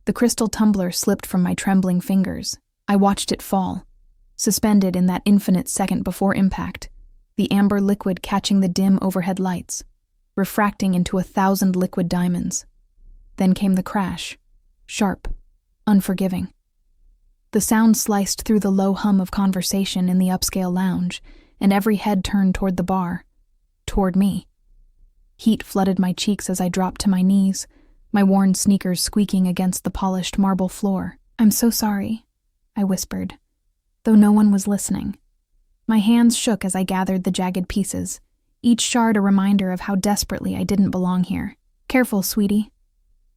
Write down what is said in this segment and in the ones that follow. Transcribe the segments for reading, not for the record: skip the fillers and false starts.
The crystal tumbler slipped from my trembling fingers. I watched it fall, suspended in that infinite second before impact, the amber liquid catching the dim overhead lights, refracting into 1,000 liquid diamonds. Then came the crash, sharp, unforgiving. The sound sliced through the low hum of conversation in the upscale lounge, and every head turned toward the bar, toward me. Heat flooded my cheeks as I dropped to my knees, my worn sneakers squeaking against the polished marble floor. "I'm so sorry," I whispered, though no one was listening. My hands shook as I gathered the jagged pieces, each shard a reminder of how desperately I didn't belong here. "Careful, sweetie."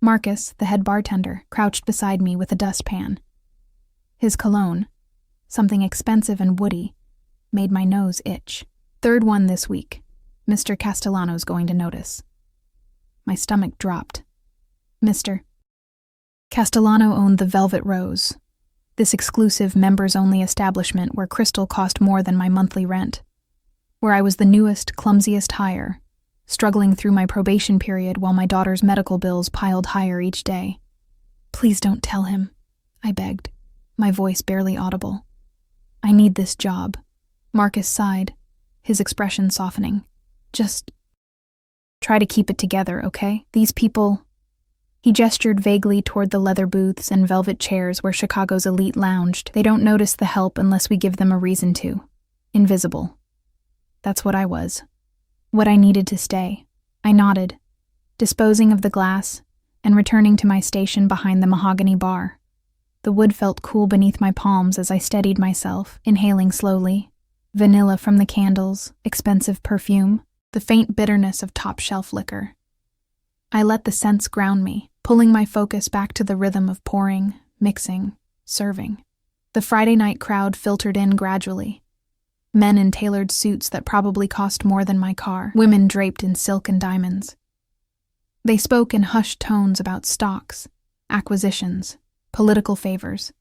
Marcus, the head bartender, crouched beside me with a dustpan. His cologne, something expensive and woody, made my nose itch. "Third one this week. Mr. Castellano's going to notice." My stomach dropped. Mr. Castellano owned the Velvet Rose, this exclusive members-only establishment where crystal cost more than my monthly rent, where I was the newest, clumsiest hire, struggling through my probation period while my daughter's medical bills piled higher each day. "Please don't tell him," I begged, my voice barely audible. "I need this job." Marcus sighed, his expression softening. "Just try to keep it together, okay? These people—" He gestured vaguely toward the leather booths and velvet chairs where Chicago's elite lounged. "They don't notice the help unless we give them a reason to. Invisible." That's what I was. What I needed to stay. I nodded, disposing of the glass and returning to my station behind the mahogany bar. The wood felt cool beneath my palms as I steadied myself, inhaling slowly. Vanilla from the candles, expensive perfume, the faint bitterness of top-shelf liquor. I let the scents ground me, pulling my focus back to the rhythm of pouring, mixing, serving. The Friday night crowd filtered in gradually. Men in tailored suits that probably cost more than my car, women draped in silk and diamonds. They spoke in hushed tones about stocks, acquisitions, political favors.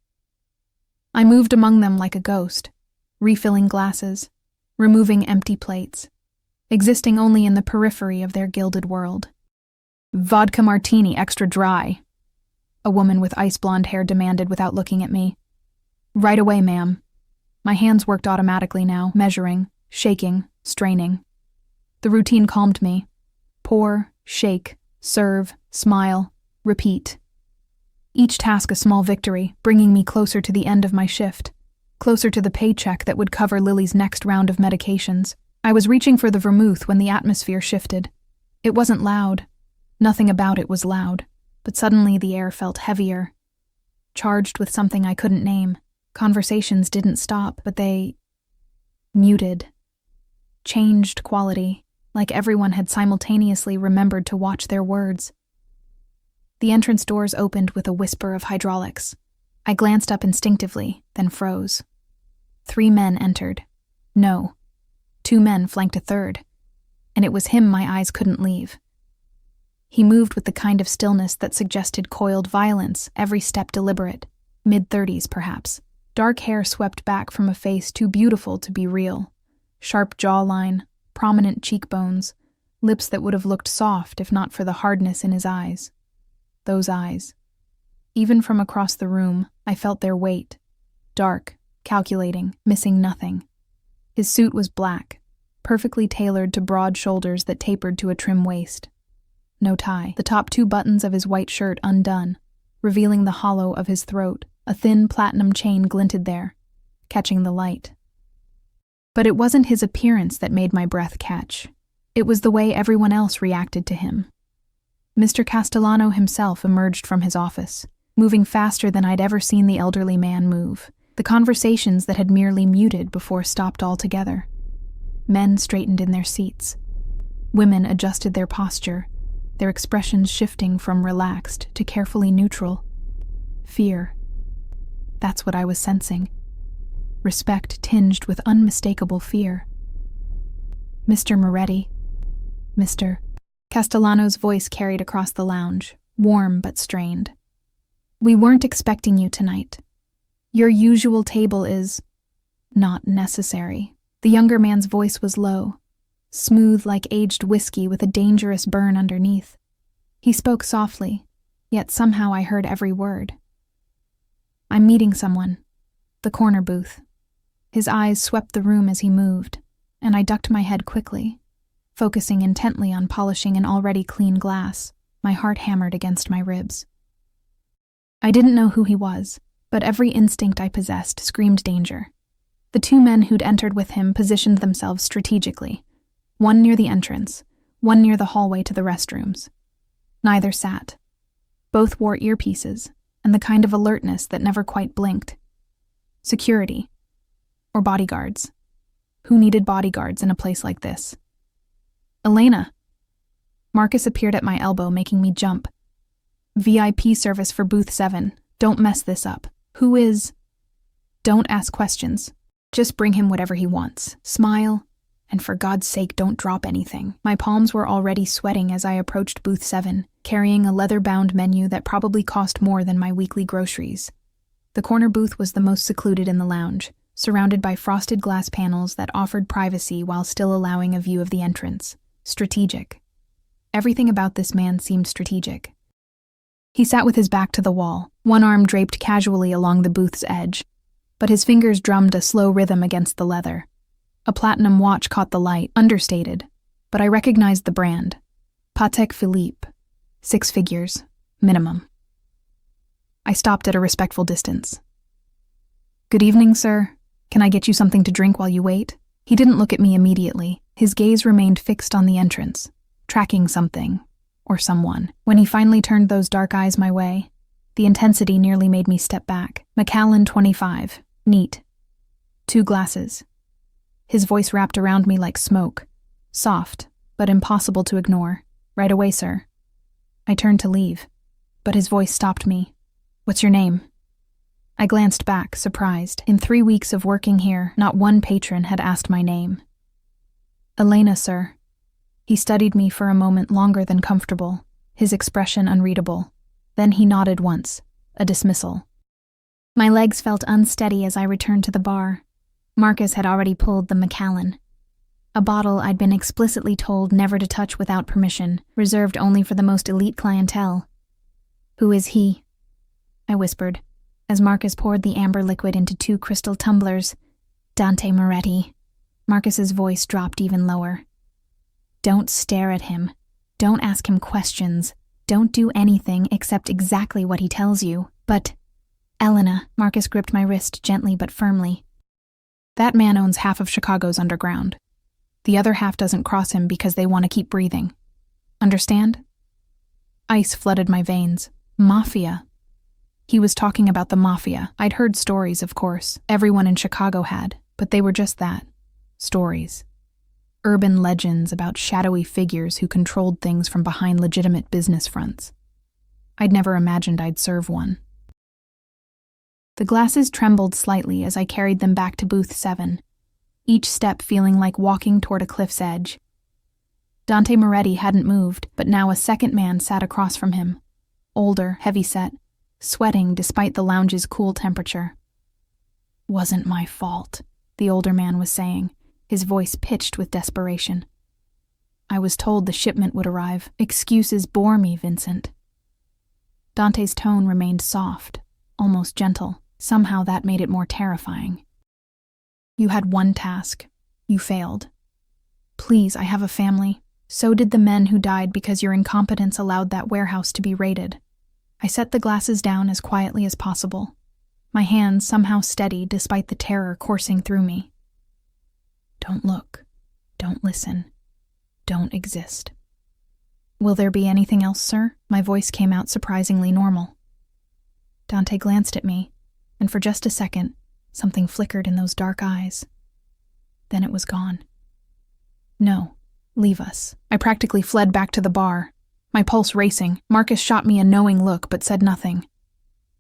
I moved among them like a ghost, refilling glasses, removing empty plates, existing only in the periphery of their gilded world. "Vodka martini extra dry," a woman with ice-blonde hair demanded without looking at me. "Right away, ma'am." My hands worked automatically now, measuring, shaking, straining. The routine calmed me. Pour, shake, serve, smile, repeat. Each task a small victory, bringing me closer to the end of my shift, closer to the paycheck that would cover Lily's next round of medications. I was reaching for the vermouth when the atmosphere shifted. It wasn't loud. Nothing about it was loud, but suddenly the air felt heavier, charged with something I couldn't name. Conversations didn't stop, but they muted, changed quality, like everyone had simultaneously remembered to watch their words. The entrance doors opened with a whisper of hydraulics. I glanced up instinctively, then froze. 3 men entered. No, 2 men flanked a third, and it was him my eyes couldn't leave. He moved with the kind of stillness that suggested coiled violence, every step deliberate, mid-30s perhaps. Dark hair swept back from a face too beautiful to be real. Sharp jawline, prominent cheekbones, lips that would have looked soft if not for the hardness in his eyes. Those eyes. Even from across the room, I felt their weight. Dark, calculating, missing nothing. His suit was black, perfectly tailored to broad shoulders that tapered to a trim waist. No tie. The top 2 buttons of his white shirt undone, revealing the hollow of his throat. A thin platinum chain glinted there, catching the light. But it wasn't his appearance that made my breath catch. It was the way everyone else reacted to him. Mr. Castellano himself emerged from his office, moving faster than I'd ever seen the elderly man move. The conversations that had merely muted before stopped altogether. Men straightened in their seats. Women adjusted their posture, their expressions shifting from relaxed to carefully neutral. Fear. That's what I was sensing. Respect tinged with unmistakable fear. "Mr. Moretti." "Mr." Castellano's voice carried across the lounge, warm but strained. "We weren't expecting you tonight. Your usual table is not necessary." The younger man's voice was low, smooth like aged whiskey with a dangerous burn underneath. He spoke softly, yet somehow I heard every word. "I'm meeting someone." The corner booth. His eyes swept the room as he moved, and I ducked my head quickly, focusing intently on polishing an already clean glass, my heart hammered against my ribs. I didn't know who he was, but every instinct I possessed screamed danger. The two men who'd entered with him positioned themselves strategically, one near the entrance, one near the hallway to the restrooms. Neither sat. Both wore earpieces, and the kind of alertness that never quite blinked. Security. Or bodyguards. Who needed bodyguards in a place like this? "Elena!" Marcus appeared at my elbow, making me jump. "VIP service for booth 7. Don't mess this up. Who is—" "Don't ask questions. Just bring him whatever he wants. Smile, and for God's sake, don't drop anything." My palms were already sweating as I approached booth 7, carrying a leather-bound menu that probably cost more than my weekly groceries. The corner booth was the most secluded in the lounge, surrounded by frosted glass panels that offered privacy while still allowing a view of the entrance. Strategic. Everything about this man seemed strategic. He sat with his back to the wall, one arm draped casually along the booth's edge, but his fingers drummed a slow rhythm against the leather. A platinum watch caught the light, understated, but I recognized the brand. Patek Philippe. 6 figures, minimum. I stopped at a respectful distance. "Good evening, sir. Can I get you something to drink while you wait?" He didn't look at me immediately. His gaze remained fixed on the entrance, tracking something, or someone. When he finally turned those dark eyes my way, the intensity nearly made me step back. "Macallan 25. Neat. 2 glasses." His voice wrapped around me like smoke. Soft, but impossible to ignore. "Right away, sir." I turned to leave, but his voice stopped me. "What's your name?" I glanced back, surprised. In 3 weeks of working here, not one patron had asked my name. "Elena, sir." He studied me for a moment longer than comfortable, his expression unreadable. Then he nodded once, a dismissal. My legs felt unsteady as I returned to the bar. Marcus had already pulled the Macallan, a bottle I'd been explicitly told never to touch without permission, reserved only for the most elite clientele. "Who is he?" I whispered, as Marcus poured the amber liquid into 2 crystal tumblers. "Dante Moretti." Marcus's voice dropped even lower. "Don't stare at him. Don't ask him questions. Don't do anything except exactly what he tells you. But, Elena," Marcus gripped my wrist gently but firmly. "That man owns half of Chicago's underground. The other half doesn't cross him because they want to keep breathing. Understand?" Ice flooded my veins. Mafia. He was talking about the Mafia. I'd heard stories, of course. Everyone in Chicago had, but they were just that. Stories. Urban legends about shadowy figures who controlled things from behind legitimate business fronts. I'd never imagined I'd serve one. The glasses trembled slightly as I carried them back to booth 7, each step feeling like walking toward a cliff's edge. Dante Moretti hadn't moved, but now a second man sat across from him, older, heavy-set, sweating despite the lounge's cool temperature. "Wasn't my fault," the older man was saying, his voice pitched with desperation. "I was told the shipment would arrive. Excuses bore me, Vincent." Dante's tone remained soft, almost gentle. Somehow that made it more terrifying. "You had one task. You failed. Please, I have a family. So did the men who died because your incompetence allowed that warehouse to be raided." I set the glasses down as quietly as possible, my hands somehow steady despite the terror coursing through me. "Don't look. Don't listen. Don't exist." "Will there be anything else, sir?" My voice came out surprisingly normal. Dante glanced at me, and for just a second, something flickered in those dark eyes. Then it was gone. "No, leave us." I practically fled back to the bar, my pulse racing. Marcus shot me a knowing look but said nothing.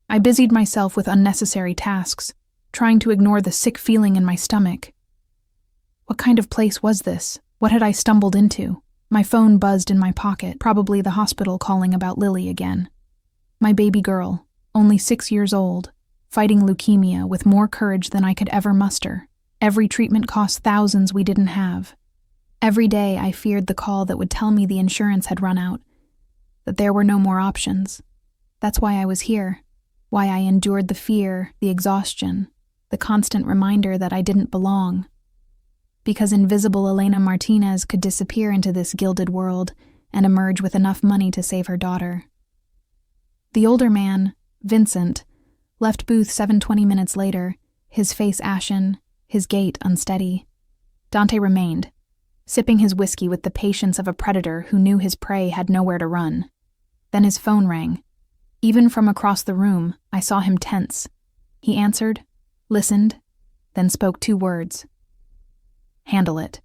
I busied myself with unnecessary tasks, trying to ignore the sick feeling in my stomach. What kind of place was this? What had I stumbled into? My phone buzzed in my pocket, probably the hospital calling about Lily again. My baby girl, only 6 years old, fighting leukemia with more courage than I could ever muster. Every treatment cost thousands we didn't have. Every day I feared the call that would tell me the insurance had run out, that there were no more options. That's why I was here. Why I endured the fear, the exhaustion, the constant reminder that I didn't belong. Because invisible Elena Martinez could disappear into this gilded world and emerge with enough money to save her daughter. The older man, Vincent, left booth 7:20 minutes later, his face ashen, his gait unsteady. Dante remained, sipping his whiskey with the patience of a predator who knew his prey had nowhere to run. Then his phone rang. Even from across the room, I saw him tense. He answered, listened, then spoke 2 words. "Handle it."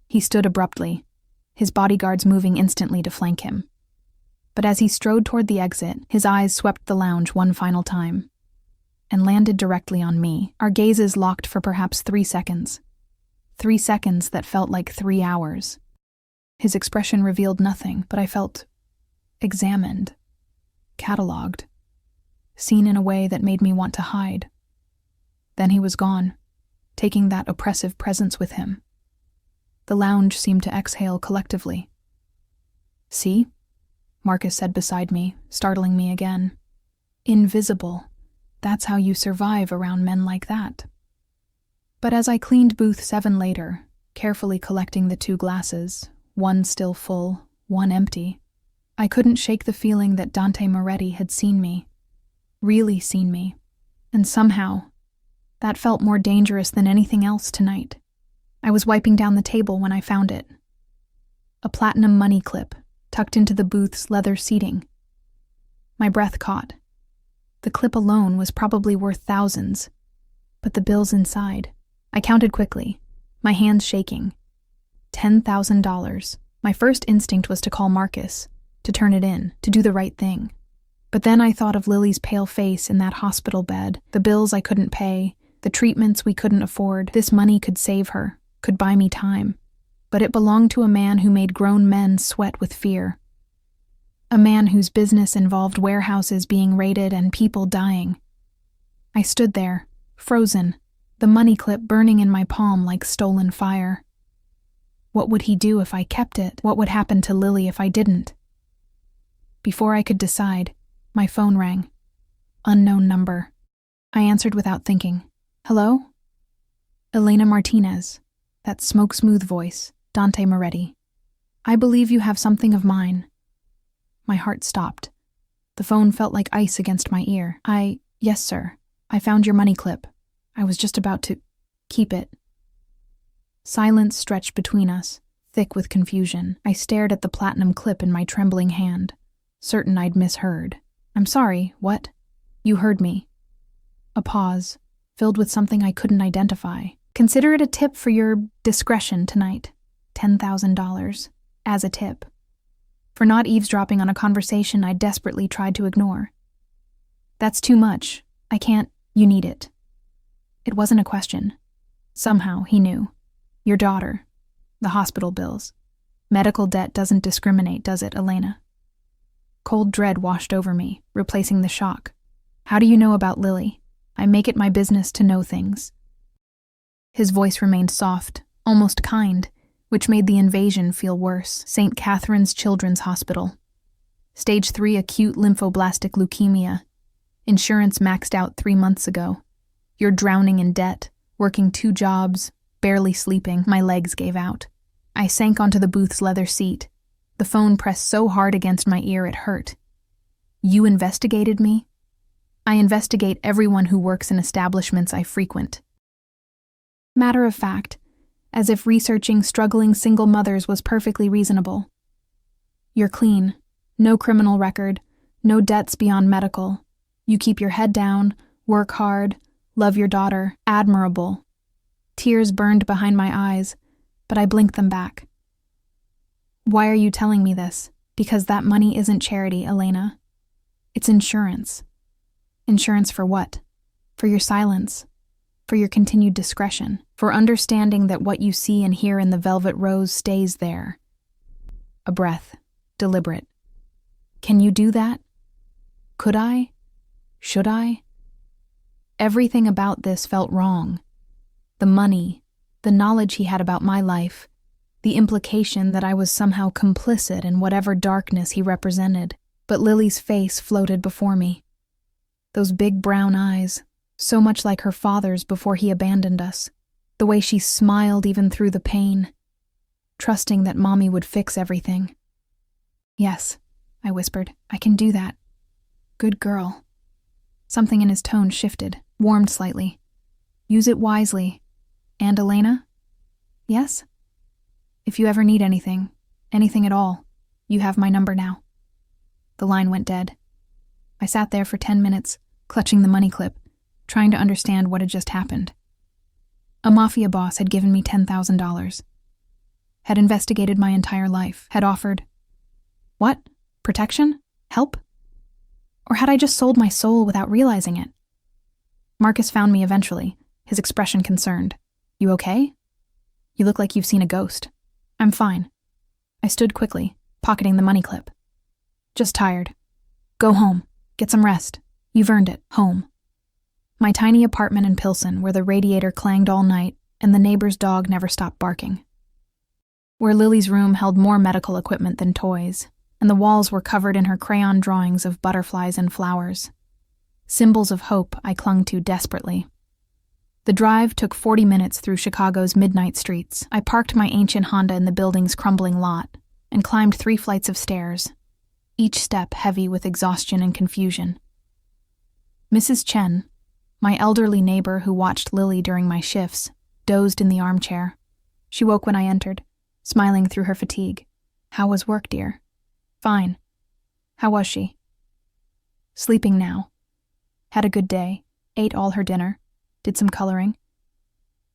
He stood abruptly, his bodyguards moving instantly to flank him. But as he strode toward the exit, his eyes swept the lounge one final time and landed directly on me. Our gazes locked for perhaps 3 seconds. 3 seconds that felt like 3 hours. His expression revealed nothing, but I felt examined, catalogued, seen in a way that made me want to hide. Then he was gone, taking that oppressive presence with him. The lounge seemed to exhale collectively. "See?" Marcus said beside me, startling me again. "Invisible. That's how you survive around men like that." But as I cleaned booth 7 later, carefully collecting the 2 glasses, one still full, one empty, I couldn't shake the feeling that Dante Moretti had seen me, really seen me, and somehow, that felt more dangerous than anything else tonight. I was wiping down the table when I found it. A platinum money clip, tucked into the booth's leather seating. My breath caught. The clip alone was probably worth thousands, but the bills inside. I counted quickly, my hands shaking. $10,000. My first instinct was to call Marcus, to turn it in, to do the right thing. But then I thought of Lily's pale face in that hospital bed, the bills I couldn't pay, the treatments we couldn't afford. This money could save her, could buy me time. But it belonged to a man who made grown men sweat with fear. A man whose business involved warehouses being raided and people dying. I stood there, frozen, the money clip burning in my palm like stolen fire. What would he do if I kept it? What would happen to Lily if I didn't? Before I could decide, my phone rang. Unknown number. I answered without thinking. "Hello?" "Elena Martinez." That smoke-smooth voice, Dante Moretti. "I believe you have something of mine." My heart stopped. The phone felt like ice against my ear. Yes, sir. I found your money clip. I was just about to keep it." Silence stretched between us, thick with confusion. I stared at the platinum clip in my trembling hand, certain I'd misheard. "I'm sorry, what?" "You heard me." A pause, filled with something I couldn't identify. "Consider it a tip for your discretion tonight. $10,000. As a tip. For not eavesdropping on a conversation I desperately tried to ignore." "That's too much. I can't. You need it." It wasn't a question. Somehow he knew. "Your daughter. The hospital bills. Medical debt doesn't discriminate, does it, Elena?" Cold dread washed over me, replacing the shock. "How do you know about Lily? I make it my business to know things." His voice remained soft, almost kind, which made the invasion feel worse. "St. Catherine's Children's Hospital. Stage 3 acute lymphoblastic leukemia. Insurance maxed out 3 months ago. You're drowning in debt, working 2 jobs, barely sleeping." My legs gave out. I sank onto the booth's leather seat. The phone pressed so hard against my ear it hurt. "You investigated me?" "I investigate everyone who works in establishments I frequent." Matter of fact, as if researching struggling single mothers was perfectly reasonable. "You're clean. No criminal record. No debts beyond medical. You keep your head down, work hard, love your daughter. Admirable." Tears burned behind my eyes, but I blinked them back. "Why are you telling me this?" "Because that money isn't charity, Elena. It's insurance." "Insurance for what?" "For your silence. For your continued discretion. For understanding that what you see and hear in the Velvet Rose stays there." A breath, deliberate. "Can you do that? Could I? Should I?" Everything about this felt wrong. The money, the knowledge he had about my life, the implication that I was somehow complicit in whatever darkness he represented. But Lily's face floated before me. Those big brown eyes, so much like her father's before he abandoned us. The way she smiled even through the pain, trusting that Mommy would fix everything. "Yes," I whispered, "I can do that. Good girl." Something in his tone shifted, warmed slightly. "Use it wisely. And Elena?" "Yes?" "If you ever need anything at all, you have my number now." The line went dead. I sat there for 10 minutes, clutching the money clip, trying to understand what had just happened. A Mafia boss had given me $10,000. Had investigated my entire life, had offered... What? Protection? Help? Or had I just sold my soul without realizing it? Marcus found me eventually, his expression concerned. "You okay? You look like you've seen a ghost." "I'm fine." I stood quickly, pocketing the money clip. "Just tired. Go home. Get some rest. You've earned it. Home." My tiny apartment in Pilsen, where the radiator clanged all night and the neighbor's dog never stopped barking. Where Lily's room held more medical equipment than toys, and the walls were covered in her crayon drawings of butterflies and flowers. Symbols of hope I clung to desperately. The drive took 40 minutes through Chicago's midnight streets. I parked my ancient Honda in the building's crumbling lot and climbed 3 flights of stairs, each step heavy with exhaustion and confusion. Mrs. Chen, my elderly neighbor who watched Lily during my shifts, dozed in the armchair. She woke when I entered, smiling through her fatigue. "How was work, dear?" "Fine." "How was she?" "Sleeping now. Had a good day, ate all her dinner, did some coloring."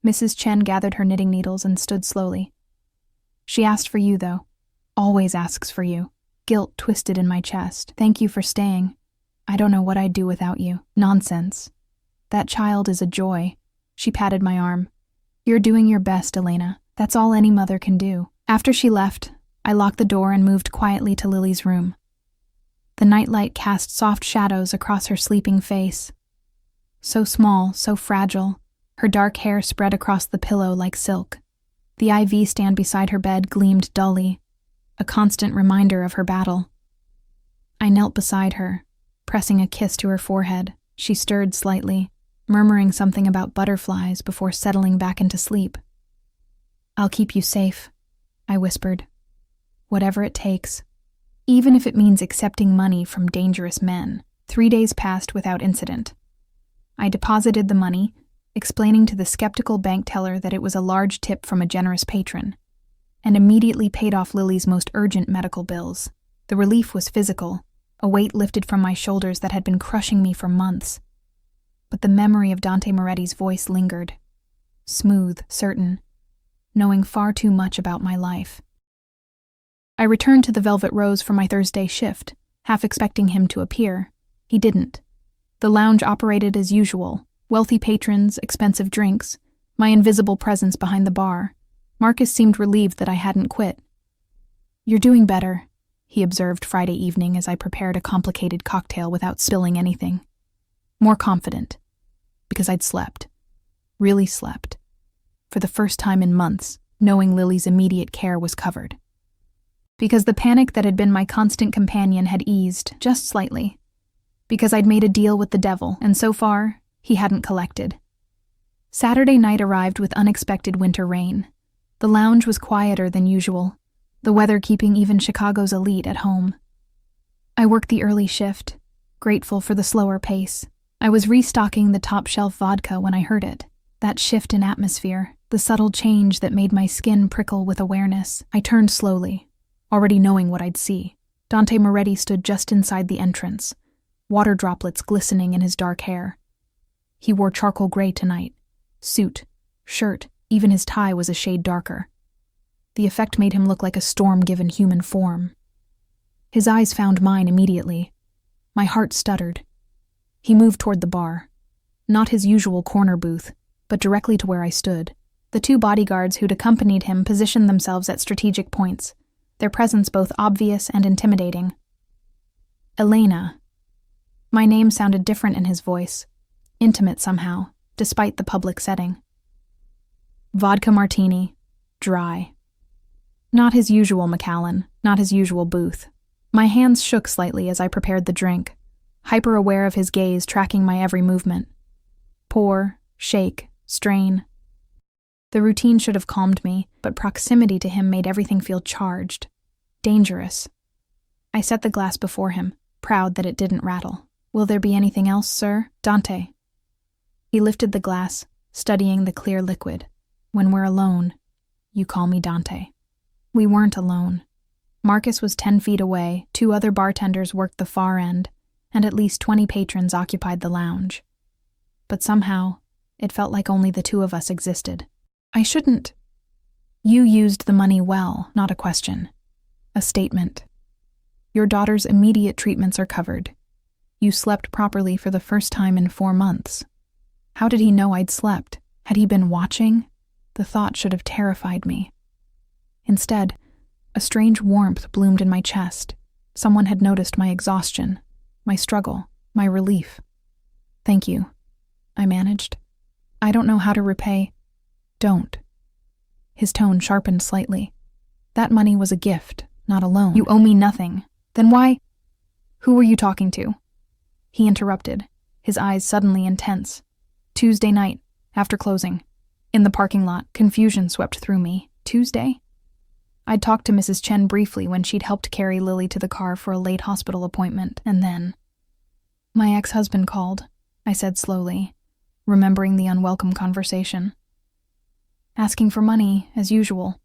Mrs. Chen gathered her knitting needles and stood slowly. "She asked for you, though. Always asks for you." Guilt twisted in my chest. "Thank you for staying. I don't know what I'd do without you." "Nonsense. That child is a joy." She patted my arm. "You're doing your best, Elena. That's all any mother can do." After she left, I locked the door and moved quietly to Lily's room. The nightlight cast soft shadows across her sleeping face. So small, so fragile, her dark hair spread across the pillow like silk. The IV stand beside her bed gleamed dully, a constant reminder of her battle. I knelt beside her, pressing a kiss to her forehead. She stirred slightly, murmuring something about butterflies before settling back into sleep. "I'll keep you safe," I whispered. "Whatever it takes. Even if it means accepting money from dangerous men." 3 days passed without incident. I deposited the money, explaining to the skeptical bank teller that it was a large tip from a generous patron, and immediately paid off Lily's most urgent medical bills. The relief was physical, a weight lifted from my shoulders that had been crushing me for months. But the memory of Dante Moretti's voice lingered, smooth, certain, knowing far too much about my life. I returned to the Velvet Rose for my Thursday shift, half expecting him to appear. He didn't. The lounge operated as usual, wealthy patrons, expensive drinks, my invisible presence behind the bar. Marcus seemed relieved that I hadn't quit. "You're doing better," he observed Friday evening as I prepared a complicated cocktail without spilling anything. "More confident." Because I'd slept. Really slept. For the first time in months, knowing Lily's immediate care was covered. Because the panic that had been my constant companion had eased, just slightly. Because I'd made a deal with the devil, and so far, he hadn't collected. Saturday night arrived with unexpected winter rain. The lounge was quieter than usual, the weather keeping even Chicago's elite at home. I worked the early shift, grateful for the slower pace. I was restocking the top-shelf vodka when I heard it. That shift in atmosphere, the subtle change that made my skin prickle with awareness. I turned slowly, already knowing what I'd see. Dante Moretti stood just inside the entrance, water droplets glistening in his dark hair. He wore charcoal gray tonight. Suit, shirt, even his tie was a shade darker. The effect made him look like a storm given human form. His eyes found mine immediately. My heart stuttered. He moved toward the bar. Not his usual corner booth, but directly to where I stood. The 2 bodyguards who'd accompanied him positioned themselves at strategic points, their presence both obvious and intimidating. "Elena." My name sounded different in his voice, intimate somehow, despite the public setting. Vodka martini, dry. Not his usual Macallan, not his usual booth. My hands shook slightly as I prepared the drink, hyper-aware of his gaze tracking my every movement. Pour, shake, strain. The routine should have calmed me, but proximity to him made everything feel charged, dangerous. I set the glass before him, proud that it didn't rattle. "Will there be anything else, sir? Dante." He lifted the glass, studying the clear liquid. "When we're alone, you call me Dante." We weren't alone. Marcus was 10 feet away, 2 other bartenders worked the far end, and at least 20 patrons occupied the lounge. But somehow, it felt like only the 2 of us existed. "I shouldn't." "You used the money well, not a question. A statement. Your daughter's immediate treatments are covered. You slept properly for the first time in 4 months. How did he know I'd slept? Had he been watching? The thought should have terrified me. Instead, a strange warmth bloomed in my chest. Someone had noticed my exhaustion, my struggle, my relief. "Thank you," I managed. "I don't know how to repay." "Don't." His tone sharpened slightly. "That money was a gift, not a loan. You owe me nothing. Then why—" "Who were you talking to?" He interrupted, his eyes suddenly intense. "Tuesday night, after closing. In the parking lot, confusion swept through me. Tuesday? I'd talked to Mrs. Chen briefly when she'd helped carry Lily to the car for a late hospital appointment, and then— "My ex-husband called," I said slowly, remembering the unwelcome conversation. "Asking for money, as usual.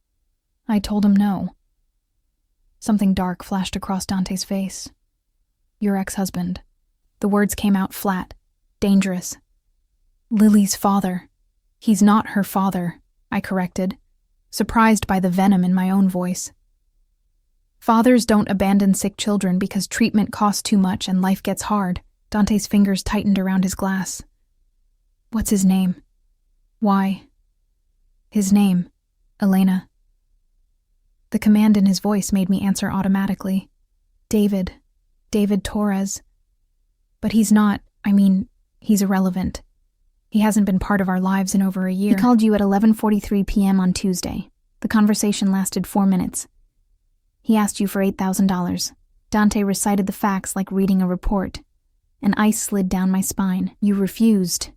I told him no." Something dark flashed across Dante's face. "Your ex-husband." The words came out flat, dangerous. "Lily's father." "He's not her father," I corrected, surprised by the venom in my own voice. "Fathers don't abandon sick children because treatment costs too much and life gets hard." Dante's fingers tightened around his glass. "What's his name?" "Why?" "His name, Elena." The command in his voice made me answer automatically. David Torres. But he's not, he's irrelevant. He hasn't been part of our lives in over a year. He called you at 11:43 p.m. on Tuesday. The conversation lasted 4 minutes. He asked you for $8,000. Dante recited the facts like reading a report. An ice slid down my spine. You refused.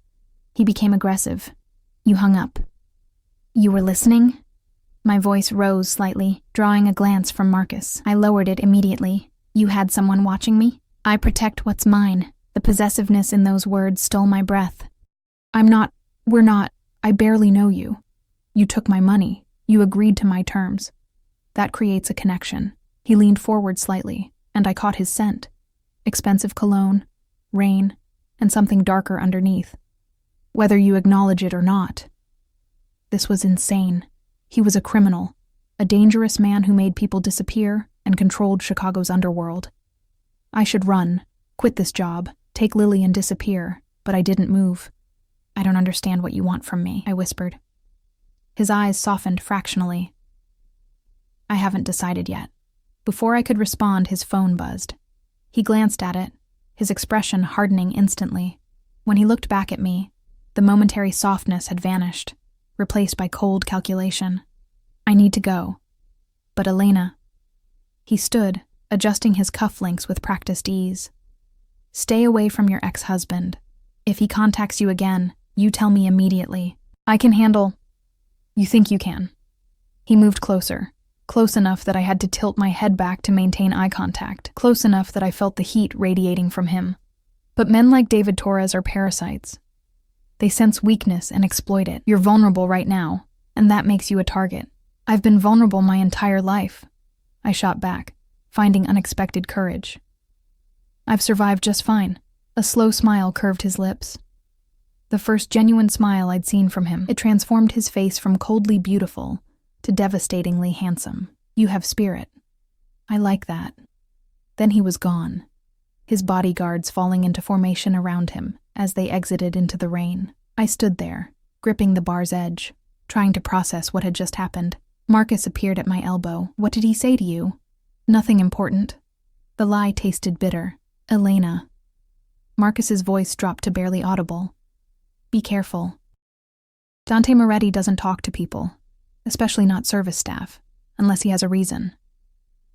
He became aggressive. You hung up. You were listening? My voice rose slightly, drawing a glance from Marcus. I lowered it immediately. You had someone watching me? I protect what's mine. The possessiveness in those words stole my breath. We're not, I barely know you. You took my money. You agreed to my terms. That creates a connection. He leaned forward slightly, and I caught his scent. Expensive cologne, rain, and something darker underneath. Whether you acknowledge it or not. This was insane. He was a criminal, a dangerous man who made people disappear and controlled Chicago's underworld. I should run, quit this job, take Lily and disappear, but I didn't move. "I don't understand what you want from me," I whispered. His eyes softened fractionally. "I haven't decided yet." Before I could respond, his phone buzzed. He glanced at it, his expression hardening instantly. When he looked back at me, the momentary softness had vanished, replaced by cold calculation. "I need to go." "But Elena." He stood, adjusting his cufflinks with practiced ease. "Stay away from your ex-husband. If he contacts you again, you tell me immediately. I can handle—" "You think you can?" He moved closer, close enough that I had to tilt my head back to maintain eye contact, close enough that I felt the heat radiating from him. But men like David Torres are parasites. They sense weakness and exploit it. You're vulnerable right now, and that makes you a target. I've been vulnerable my entire life. I shot back, finding unexpected courage. I've survived just fine. A slow smile curved his lips. The first genuine smile I'd seen from him. It transformed his face from coldly beautiful to devastatingly handsome. You have spirit. I like that. Then he was gone, his bodyguards falling into formation around him as they exited into the rain. I stood there, gripping the bar's edge, trying to process what had just happened. Marcus appeared at my elbow. "What did he say to you?" "Nothing important." The lie tasted bitter. "Elena." Marcus's voice dropped to barely audible. "Be careful. Dante Moretti doesn't talk to people, especially not service staff, unless he has a reason.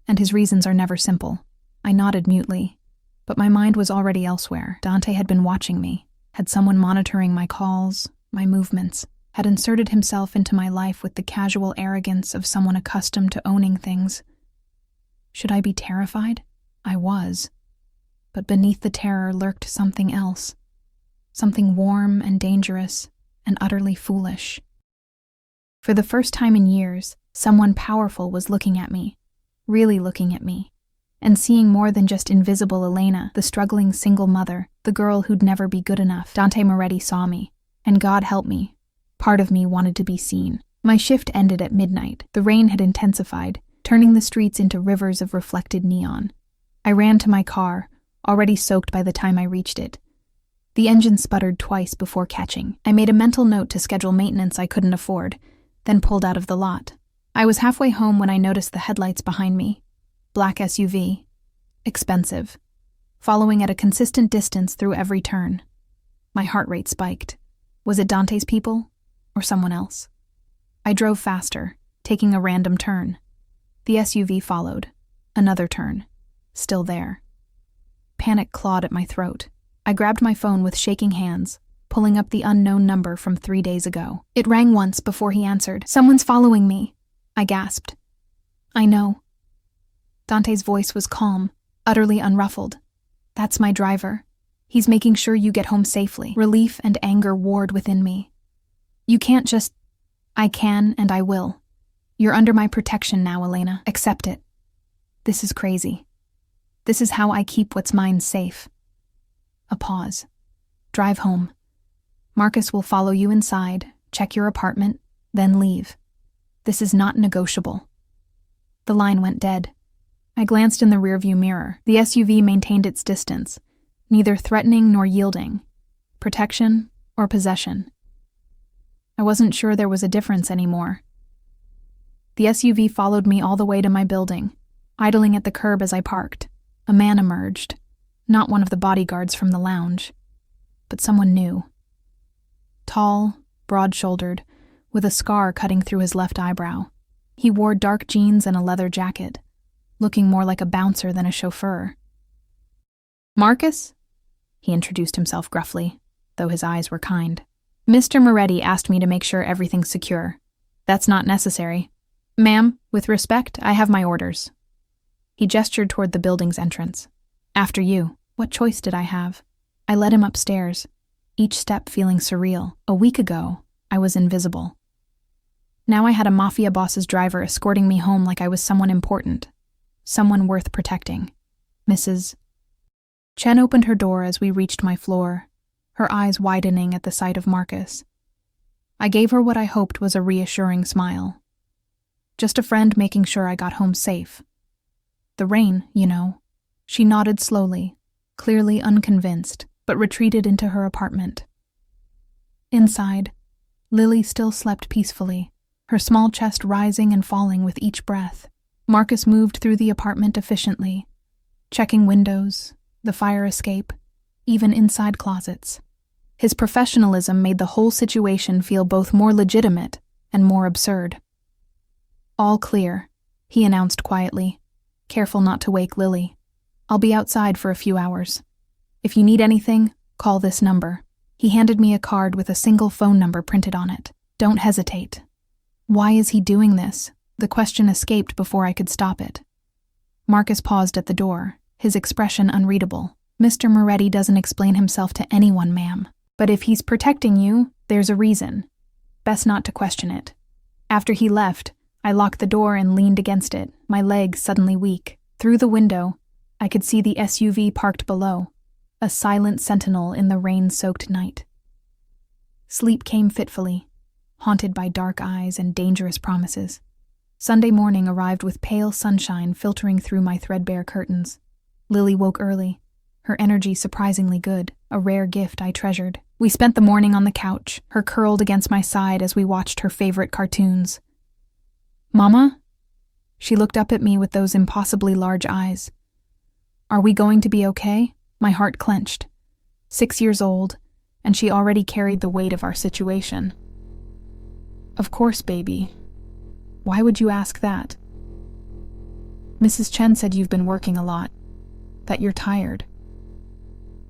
And his reasons are never simple. I nodded mutely, but my mind was already elsewhere. Dante had been watching me. Had someone monitoring my calls, my movements, had inserted himself into my life with the casual arrogance of someone accustomed to owning things. Should I be terrified? I was. But beneath the terror lurked something else. Something warm and dangerous and utterly foolish. For the first time in years, someone powerful was looking at me, really looking at me, and seeing more than just invisible Elena, the struggling single mother, the girl who'd never be good enough. Dante Moretti saw me, and God help me, part of me wanted to be seen. My shift ended at midnight. The rain had intensified, turning the streets into rivers of reflected neon. I ran to my car, already soaked by the time I reached it. The engine sputtered twice before catching. I made a mental note to schedule maintenance I couldn't afford, then pulled out of the lot. I was halfway home when I noticed the headlights behind me. Black SUV. Expensive. Following at a consistent distance through every turn. My heart rate spiked. Was it Dante's people? Or someone else? I drove faster, taking a random turn. The SUV followed. Another turn. Still there. Panic clawed at my throat. I grabbed my phone with shaking hands, pulling up the unknown number from 3 days ago. It rang once before he answered. "Someone's following me," I gasped. "I know." Dante's voice was calm, utterly unruffled. "That's my driver. He's making sure you get home safely." Relief and anger warred within me. "You can't just—" "I can and I will. You're under my protection now, Elena. Accept it. This is crazy. This is how I keep what's mine safe." A pause. "Drive home. Marcus will follow you inside, check your apartment, then leave. This is not negotiable." The line went dead. I glanced in the rearview mirror. The SUV maintained its distance, neither threatening nor yielding. Protection or possession. I wasn't sure there was a difference anymore. The SUV followed me all the way to my building, idling at the curb as I parked. A man emerged. Not one of the bodyguards from the lounge, but someone new. Tall, broad-shouldered, with a scar cutting through his left eyebrow. He wore dark jeans and a leather jacket, looking more like a bouncer than a chauffeur. "Marcus?" He introduced himself gruffly, though his eyes were kind. "Mr. Moretti asked me to make sure everything's secure. That's not necessary. Ma'am, with respect, I have my orders." He gestured toward the building's entrance. "After you." What choice did I have? I led him upstairs, each step feeling surreal. A week ago, I was invisible. Now I had a Mafia boss's driver escorting me home like I was someone important, someone worth protecting. Mrs. Chen opened her door as we reached my floor, her eyes widening at the sight of Marcus. I gave her what I hoped was a reassuring smile. Just a friend making sure I got home safe. The rain, you know. She nodded slowly, clearly unconvinced, but retreated into her apartment. Inside, Lily still slept peacefully, her small chest rising and falling with each breath. Marcus moved through the apartment efficiently, checking windows, the fire escape, even inside closets. His professionalism made the whole situation feel both more legitimate and more absurd. "All clear," he announced quietly, careful not to wake Lily. "I'll be outside for a few hours. If you need anything, call this number." He handed me a card with a single phone number printed on it. "Don't hesitate." Why is he doing this? The question escaped before I could stop it. Marcus paused at the door, his expression unreadable. "Mr. Moretti doesn't explain himself to anyone, ma'am. But if he's protecting you, there's a reason. Best not to question it." After he left, I locked the door and leaned against it, my legs suddenly weak. Through the window, I could see the SUV parked below, a silent sentinel in the rain-soaked night. Sleep came fitfully, haunted by dark eyes and dangerous promises. Sunday morning arrived with pale sunshine filtering through my threadbare curtains. Lily woke early, her energy surprisingly good, a rare gift I treasured. We spent the morning on the couch, her curled against my side as we watched her favorite cartoons. "Mama?" She looked up at me with those impossibly large eyes. "Are we going to be okay?" My heart clenched. 6 years old, and she already carried the weight of our situation. "Of course, baby. Why would you ask that?" "Mrs. Chen said you've been working a lot. that you're tired.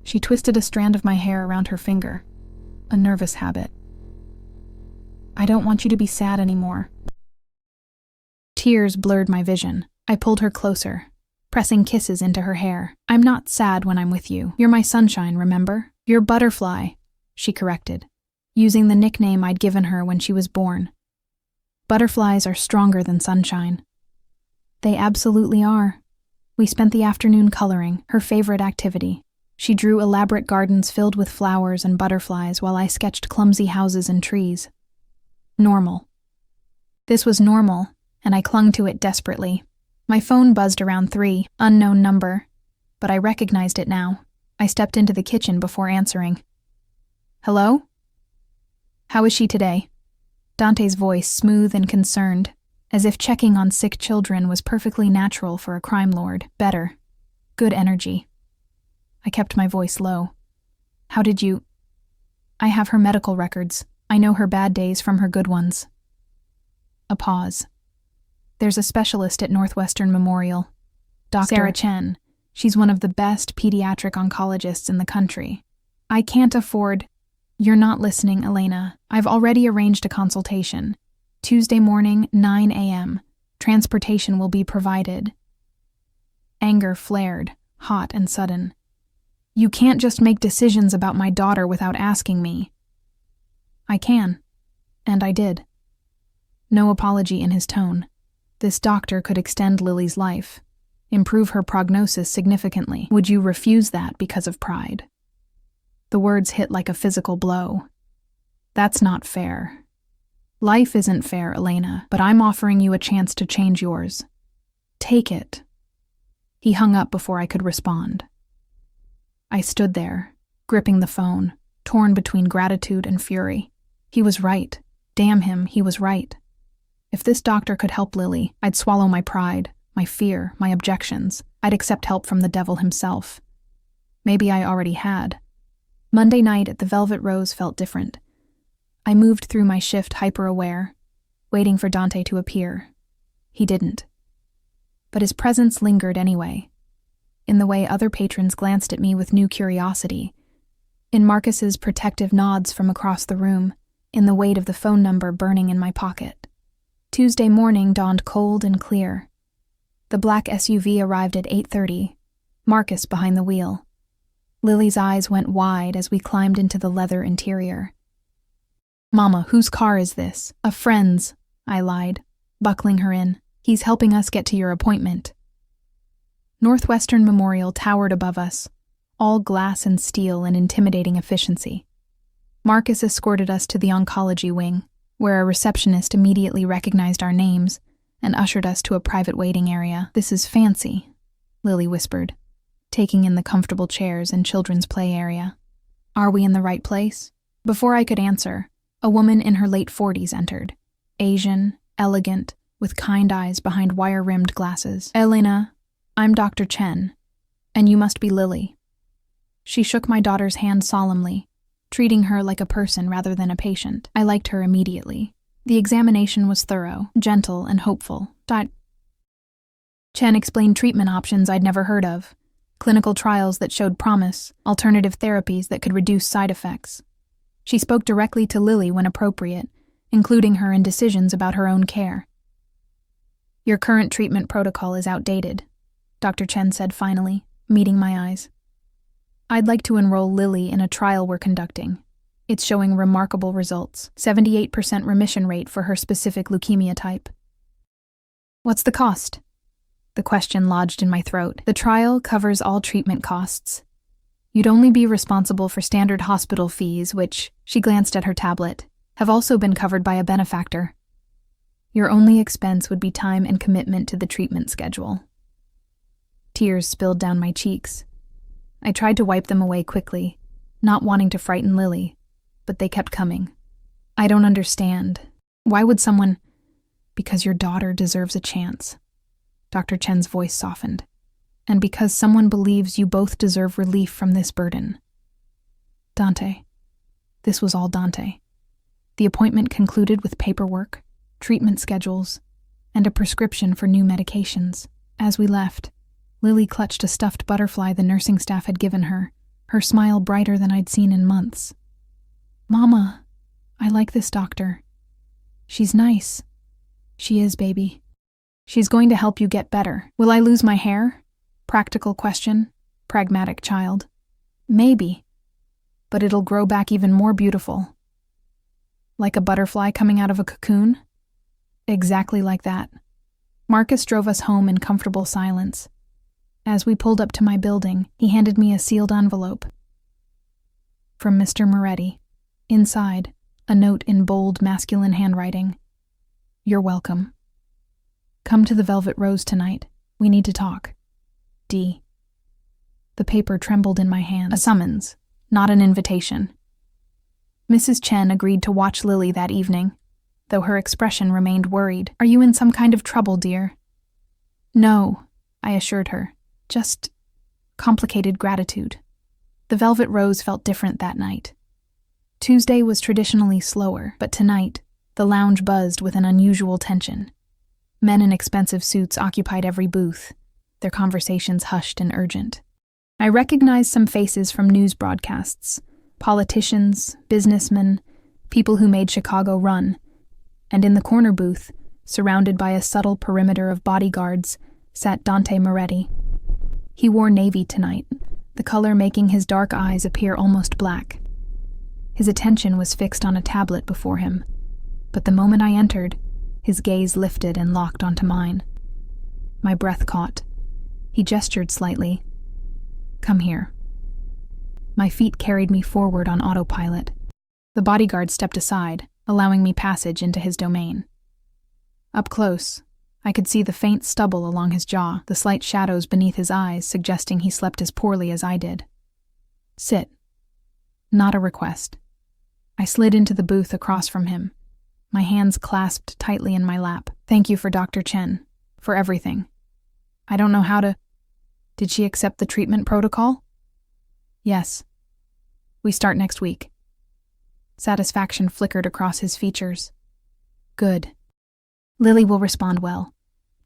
She twisted a strand of my hair around her finger, a nervous habit. I don't want you to be sad anymore. Tears blurred my vision. I pulled her closer, pressing kisses into her hair. I'm not sad when I'm with you. You're my sunshine, remember? You're Butterfly, she corrected, using the nickname I'd given her when she was born. Butterflies are stronger than sunshine. They absolutely are. We spent the afternoon coloring, her favorite activity. She drew elaborate gardens filled with flowers and butterflies while I sketched clumsy houses and trees. Normal. This was normal, and I clung to it desperately. My phone buzzed around 3, unknown number, but I recognized it now. I stepped into the kitchen before answering. Hello? How is she today? Dante's voice, smooth and concerned, as if checking on sick children was perfectly natural for a crime lord. Better. Good energy. I kept my voice low. How did you... I have her medical records. I know her bad days from her good ones. A pause. There's a specialist at Northwestern Memorial. Dr. Sarah Chen. She's one of the best pediatric oncologists in the country. I can't afford... You're not listening, Elena. I've already arranged a consultation. Tuesday morning, 9 a.m. Transportation will be provided. Anger flared, hot and sudden. You can't just make decisions about my daughter without asking me. I can. And I did. No apology in his tone. This doctor could extend Lily's life, improve her prognosis significantly. Would you refuse that because of pride? The words hit like a physical blow. That's not fair. Life isn't fair, Elena, but I'm offering you a chance to change yours. Take it. He hung up before I could respond. I stood there, gripping the phone, torn between gratitude and fury. He was right. Damn him, he was right. If this doctor could help Lily, I'd swallow my pride, my fear, my objections. I'd accept help from the devil himself. Maybe I already had. Monday night at the Velvet Rose felt different. I moved through my shift hyper-aware, waiting for Dante to appear. He didn't. But his presence lingered anyway, in the way other patrons glanced at me with new curiosity, in Marcus's protective nods from across the room, in the weight of the phone number burning in my pocket. Tuesday morning dawned cold and clear. The black SUV arrived at 8:30, Marcus behind the wheel. Lily's eyes went wide as we climbed into the leather interior. Mama, whose car is this? A friend's, I lied, buckling her in. He's helping us get to your appointment. Northwestern Memorial towered above us, all glass and steel and intimidating efficiency. Marcus escorted us to the oncology wing, where a receptionist immediately recognized our names and ushered us to a private waiting area. This is fancy, Lily whispered, taking in the comfortable chairs and children's play area. Are we in the right place? Before I could answer, a woman in her late 40s entered, Asian, elegant, with kind eyes behind wire-rimmed glasses. Elena, I'm Dr. Chen, and you must be Lily. She shook my daughter's hand solemnly, treating her like a person rather than a patient. I liked her immediately. The examination was thorough, gentle, and hopeful. Chen explained treatment options I'd never heard of, clinical trials that showed promise, alternative therapies that could reduce side effects. She spoke directly to Lily when appropriate, including her in decisions about her own care. Your current treatment protocol is outdated, Dr. Chen said finally, meeting my eyes. I'd like to enroll Lily in a trial we're conducting. It's showing remarkable results, 78% remission rate for her specific leukemia type. What's the cost? The question lodged in my throat. The trial covers all treatment costs. You'd only be responsible for standard hospital fees, which, she glanced at her tablet, have also been covered by a benefactor. Your only expense would be time and commitment to the treatment schedule. Tears spilled down my cheeks. I tried to wipe them away quickly, not wanting to frighten Lily, but they kept coming. I don't understand. Why would someone... Because your daughter deserves a chance. Dr. Chen's voice softened. And because someone believes you both deserve relief from this burden. Dante. This was all Dante. The appointment concluded with paperwork, treatment schedules, and a prescription for new medications. As we left, Lily clutched a stuffed butterfly the nursing staff had given her, her smile brighter than I'd seen in months. "Mama, I like this doctor. She's nice." "She is, baby. She's going to help you get better." "Will I lose my hair?" Practical question. Pragmatic child. "Maybe. But it'll grow back even more beautiful." "Like a butterfly coming out of a cocoon?" "Exactly like that." Marcus drove us home in comfortable silence. As we pulled up to my building, he handed me a sealed envelope. From Mr. Moretti. Inside, a note in bold, masculine handwriting. "You're welcome. Come to the Velvet Rose tonight. We need to talk. D." The paper trembled in my hands. A summons, not an invitation. Mrs. Chen agreed to watch Lily that evening, though her expression remained worried. "Are you in some kind of trouble, dear?" "No," I assured her. "Just complicated gratitude." The Velvet Rose felt different that night. Tuesday was traditionally slower, but tonight, the lounge buzzed with an unusual tension. Men in expensive suits occupied every booth, their conversations hushed and urgent. I recognized some faces from news broadcasts, politicians, businessmen, people who made Chicago run, and in the corner booth, surrounded by a subtle perimeter of bodyguards, sat Dante Moretti. He wore navy tonight, the color making his dark eyes appear almost black. His attention was fixed on a tablet before him, but the moment I entered, his gaze lifted and locked onto mine. My breath caught. He gestured slightly. "Come here." My feet carried me forward on autopilot. The bodyguard stepped aside, allowing me passage into his domain. Up close, I could see the faint stubble along his jaw, the slight shadows beneath his eyes suggesting he slept as poorly as I did. "Sit." Not a request. I slid into the booth across from him, my hands clasped tightly in my lap. "Thank you for Dr. Chen, for everything. I don't know how to—" "Did she accept the treatment protocol?" "Yes. We start next week." Satisfaction flickered across his features. "Good. Lily will respond well.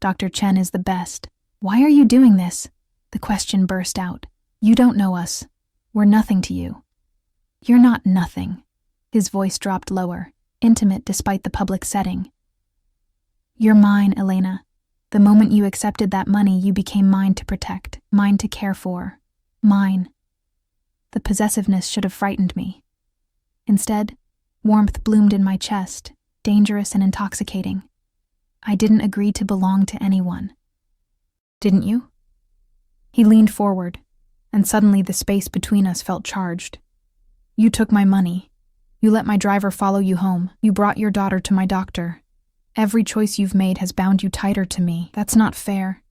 Dr. Chen is the best." "Why are you doing this?" The question burst out. "You don't know us. We're nothing to you." "You're not nothing." His voice dropped lower, intimate despite the public setting. "You're mine, Elena. The moment you accepted that money, you became mine to protect, mine to care for. Mine." The possessiveness should have frightened me. Instead, warmth bloomed in my chest, dangerous and intoxicating. I didn't agree to belong to anyone. "Didn't you?" He leaned forward, and suddenly the space between us felt charged. "You took my money. You let my driver follow you home. You brought your daughter to my doctor. Every choice you've made has bound you tighter to me. That's not fair.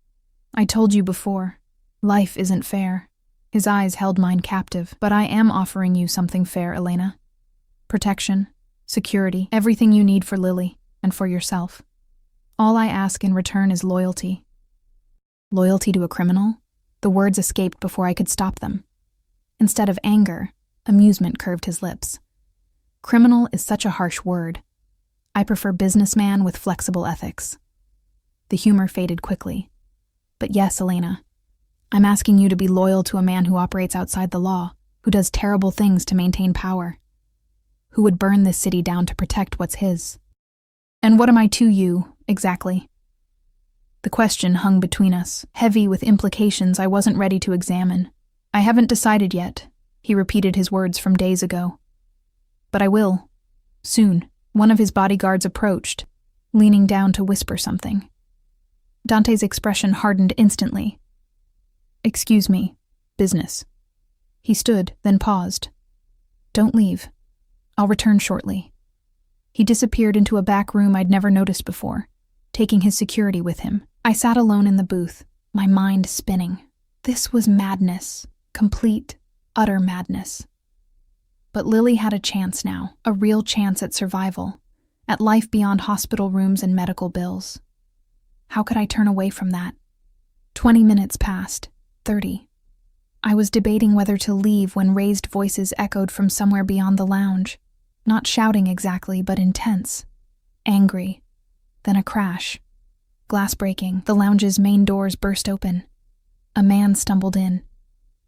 I told you before. Life isn't fair." His eyes held mine captive. "But I am offering you something fair, Elena. Protection, security, everything you need for Lily and for yourself. All I ask in return is loyalty." Loyalty to a criminal? The words escaped before I could stop them. Instead of anger, amusement curved his lips. Criminal is such a harsh word. I prefer businessman with flexible ethics. The humor faded quickly. "But yes, Elena, I'm asking you to be loyal to a man who operates outside the law, who does terrible things to maintain power, who would burn this city down to protect what's his." "And what am I to you, exactly?" The question hung between us, heavy with implications I wasn't ready to examine. "I haven't decided yet," he repeated his words from days ago. "But I will. Soon." One of his bodyguards approached, leaning down to whisper something. Dante's expression hardened instantly. "Excuse me. Business." He stood, then paused. "Don't leave. I'll return shortly." He disappeared into a back room I'd never noticed before, taking his security with him. I sat alone in the booth, my mind spinning. This was madness. Complete, utter madness. But Lily had a chance now, a real chance at survival, at life beyond hospital rooms and medical bills. How could I turn away from that? 20 minutes passed, 30. I was debating whether to leave when raised voices echoed from somewhere beyond the lounge. Not shouting exactly, but intense. Angry. Then a crash. Glass breaking, the lounge's main doors burst open. A man stumbled in.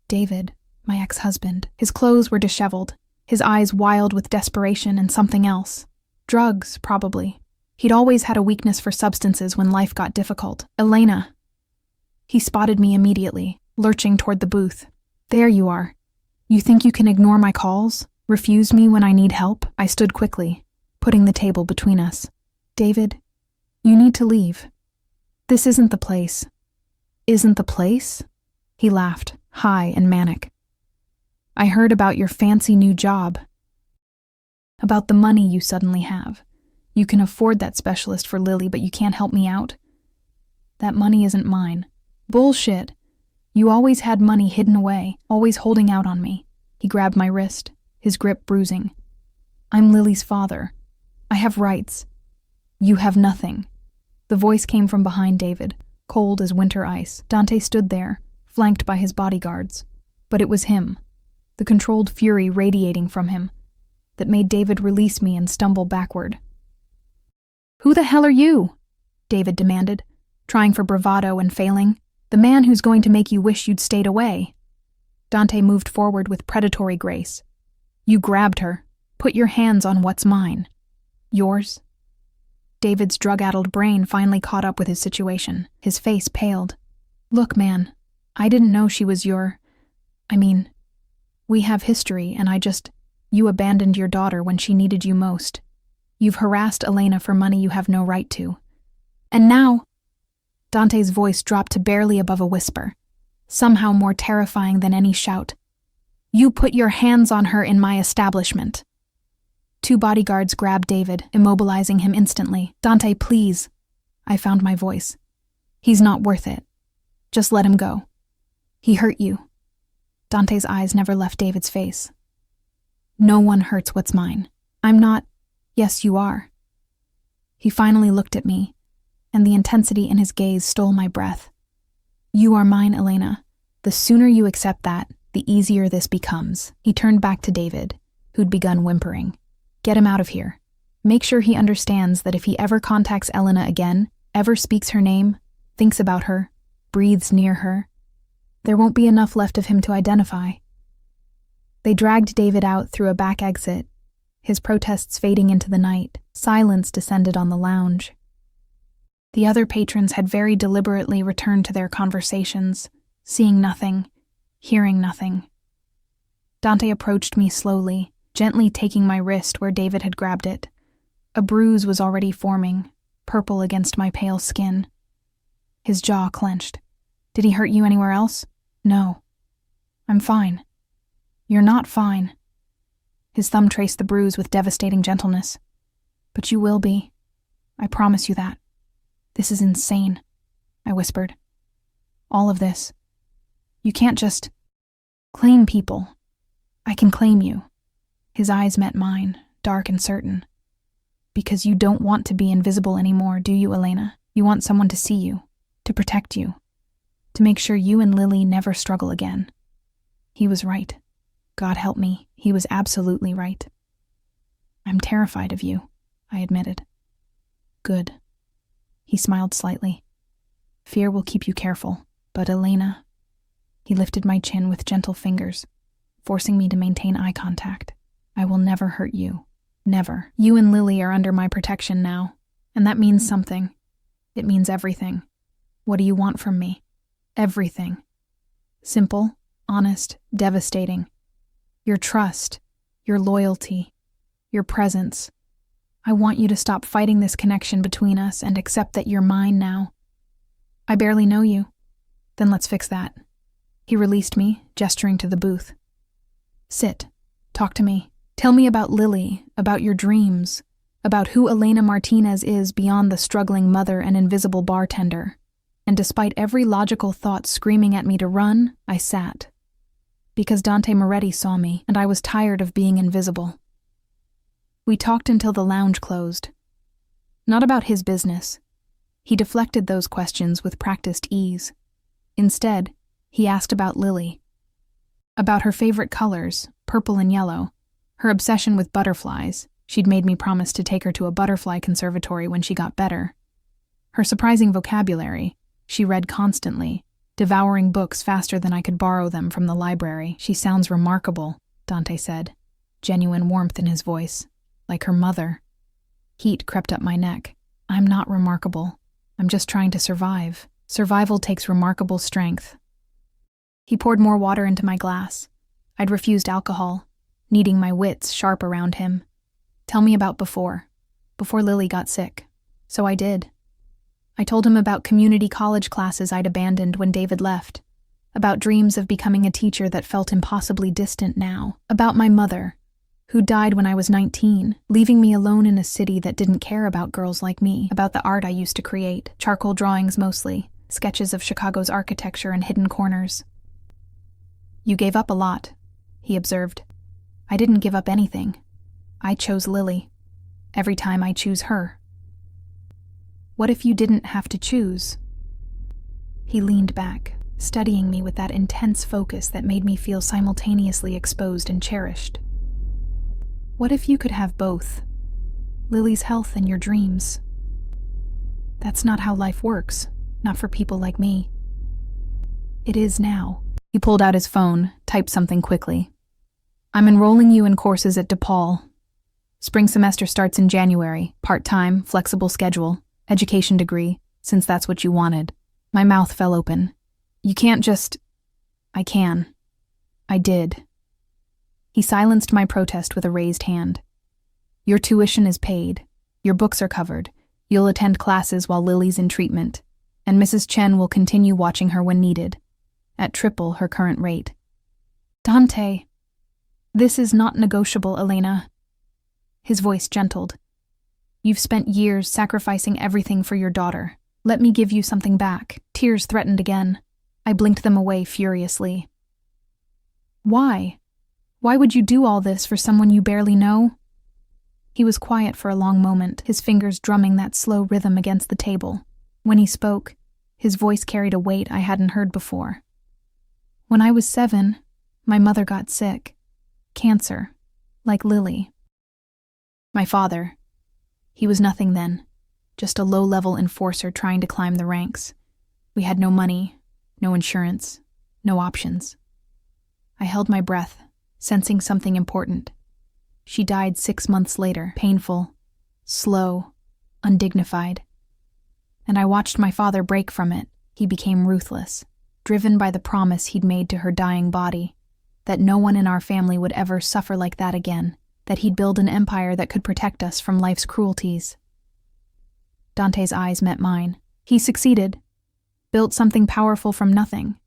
David, my ex-husband. His clothes were disheveled, his eyes wild with desperation and something else. Drugs, probably. He'd always had a weakness for substances when life got difficult. Elena. He spotted me immediately, lurching toward the booth. There you are. You think you can ignore my calls? Refuse me when I need help? I stood quickly, putting the table between us. David, you need to leave. This isn't the place. Isn't the place? He laughed, high and manic. I heard about your fancy new job. About the money you suddenly have. You can afford that specialist for Lily, but you can't help me out? That money isn't mine. Bullshit. You always had money hidden away, always holding out on me. He grabbed my wrist, his grip bruising. I'm Lily's father. I have rights. You have nothing. The voice came from behind David, cold as winter ice. Dante stood there, flanked by his bodyguards. But it was him, the controlled fury radiating from him, that made David release me and stumble backward. Who the hell are you? David demanded, trying for bravado and failing. The man who's going to make you wish you'd stayed away. Dante moved forward with predatory grace. You grabbed her. Put your hands on what's mine. Yours? David's drug-addled brain finally caught up with his situation. His face paled. Look, man, I didn't know she was we have history, and you abandoned your daughter when she needed you most. You've harassed Elena for money you have no right to. And now... Dante's voice dropped to barely above a whisper, somehow more terrifying than any shout. You put your hands on her in my establishment. 2 bodyguards grabbed David, immobilizing him instantly. Dante, please. I found my voice. He's not worth it. Just let him go. He hurt you. Dante's eyes never left David's face. No one hurts what's mine. I'm not... Yes, you are. He finally looked at me, and the intensity in his gaze stole my breath. You are mine, Elena. The sooner you accept that, the easier this becomes. He turned back to David, who'd begun whimpering. Get him out of here. Make sure he understands that if he ever contacts Elena again, ever speaks her name, thinks about her, breathes near her, there won't be enough left of him to identify. They dragged David out through a back exit, his protests fading into the night. Silence descended on the lounge. The other patrons had very deliberately returned to their conversations, seeing nothing, hearing nothing. Dante approached me slowly, gently taking my wrist where David had grabbed it. A bruise was already forming, purple against my pale skin. His jaw clenched. Did he hurt you anywhere else? No. I'm fine. You're not fine. His thumb traced the bruise with devastating gentleness. But you will be. I promise you that. This is insane, I whispered. All of this. You can't just claim people. I can claim you. His eyes met mine, dark and certain. Because you don't want to be invisible anymore, do you, Elena? You want someone to see you, to protect you, to make sure you and Lily never struggle again. He was right. God help me, he was absolutely right. I'm terrified of you, I admitted. Good. He smiled slightly. Fear will keep you careful, but Elena... He lifted my chin with gentle fingers, forcing me to maintain eye contact. I will never hurt you. Never. You and Lily are under my protection now, and that means something. It means everything. What do you want from me? Everything. Simple, honest, devastating. Your trust, your loyalty, your presence. I want you to stop fighting this connection between us and accept that you're mine now. I barely know you. Then let's fix that. He released me, gesturing to the booth. Sit. Talk to me. Tell me about Lily, about your dreams, about who Elena Martinez is beyond the struggling mother and invisible bartender. And despite every logical thought screaming at me to run, I sat. Because Dante Moretti saw me, and I was tired of being invisible. We talked until the lounge closed. Not about his business. He deflected those questions with practiced ease. Instead, he asked about Lily. About her favorite colors, purple and yellow, her obsession with butterflies. She'd made me promise to take her to a butterfly conservatory when she got better. Her surprising vocabulary. She read constantly, devouring books faster than I could borrow them from the library. She sounds remarkable, Dante said, genuine warmth in his voice, like her mother. Heat crept up my neck. I'm not remarkable. I'm just trying to survive. Survival takes remarkable strength. He poured more water into my glass. I'd refused alcohol, needing my wits sharp around him. Tell me about before Lily got sick. So I did. I told him about community college classes I'd abandoned when David left, about dreams of becoming a teacher that felt impossibly distant now, about my mother, who died when I was 19, leaving me alone in a city that didn't care about girls like me, about the art I used to create, charcoal drawings mostly, sketches of Chicago's architecture and hidden corners. You gave up a lot, he observed. I didn't give up anything. I chose Lily. Every time I choose her. What if you didn't have to choose? He leaned back, studying me with that intense focus that made me feel simultaneously exposed and cherished. What if you could have both? Lily's health and your dreams. That's not how life works, not for people like me. It is now. He pulled out his phone, typed something quickly. I'm enrolling you in courses at DePaul. Spring semester starts in January, part-time, flexible schedule, education degree, since that's what you wanted. My mouth fell open. You can't just... I can. I did. He silenced my protest with a raised hand. Your tuition is paid. Your books are covered. You'll attend classes while Lily's in treatment, and Mrs. Chen will continue watching her when needed, at triple her current rate. Dante, this is not negotiable, Elena. His voice gentled. You've spent years sacrificing everything for your daughter. Let me give you something back. Tears threatened again. I blinked them away furiously. Why? Why would you do all this for someone you barely know? He was quiet for a long moment, his fingers drumming that slow rhythm against the table. When he spoke, his voice carried a weight I hadn't heard before. When I was 7, my mother got sick. Cancer. Like Lily. My father. He was nothing then. Just a low-level enforcer trying to climb the ranks. We had no money, no insurance, no options. I held my breath, sensing something important. She died 6 months later, painful, slow, undignified. And I watched my father break from it. He became ruthless, driven by the promise he'd made to her dying body, that no one in our family would ever suffer like that again, that he'd build an empire that could protect us from life's cruelties. Dante's eyes met mine. He succeeded, built something powerful from nothing.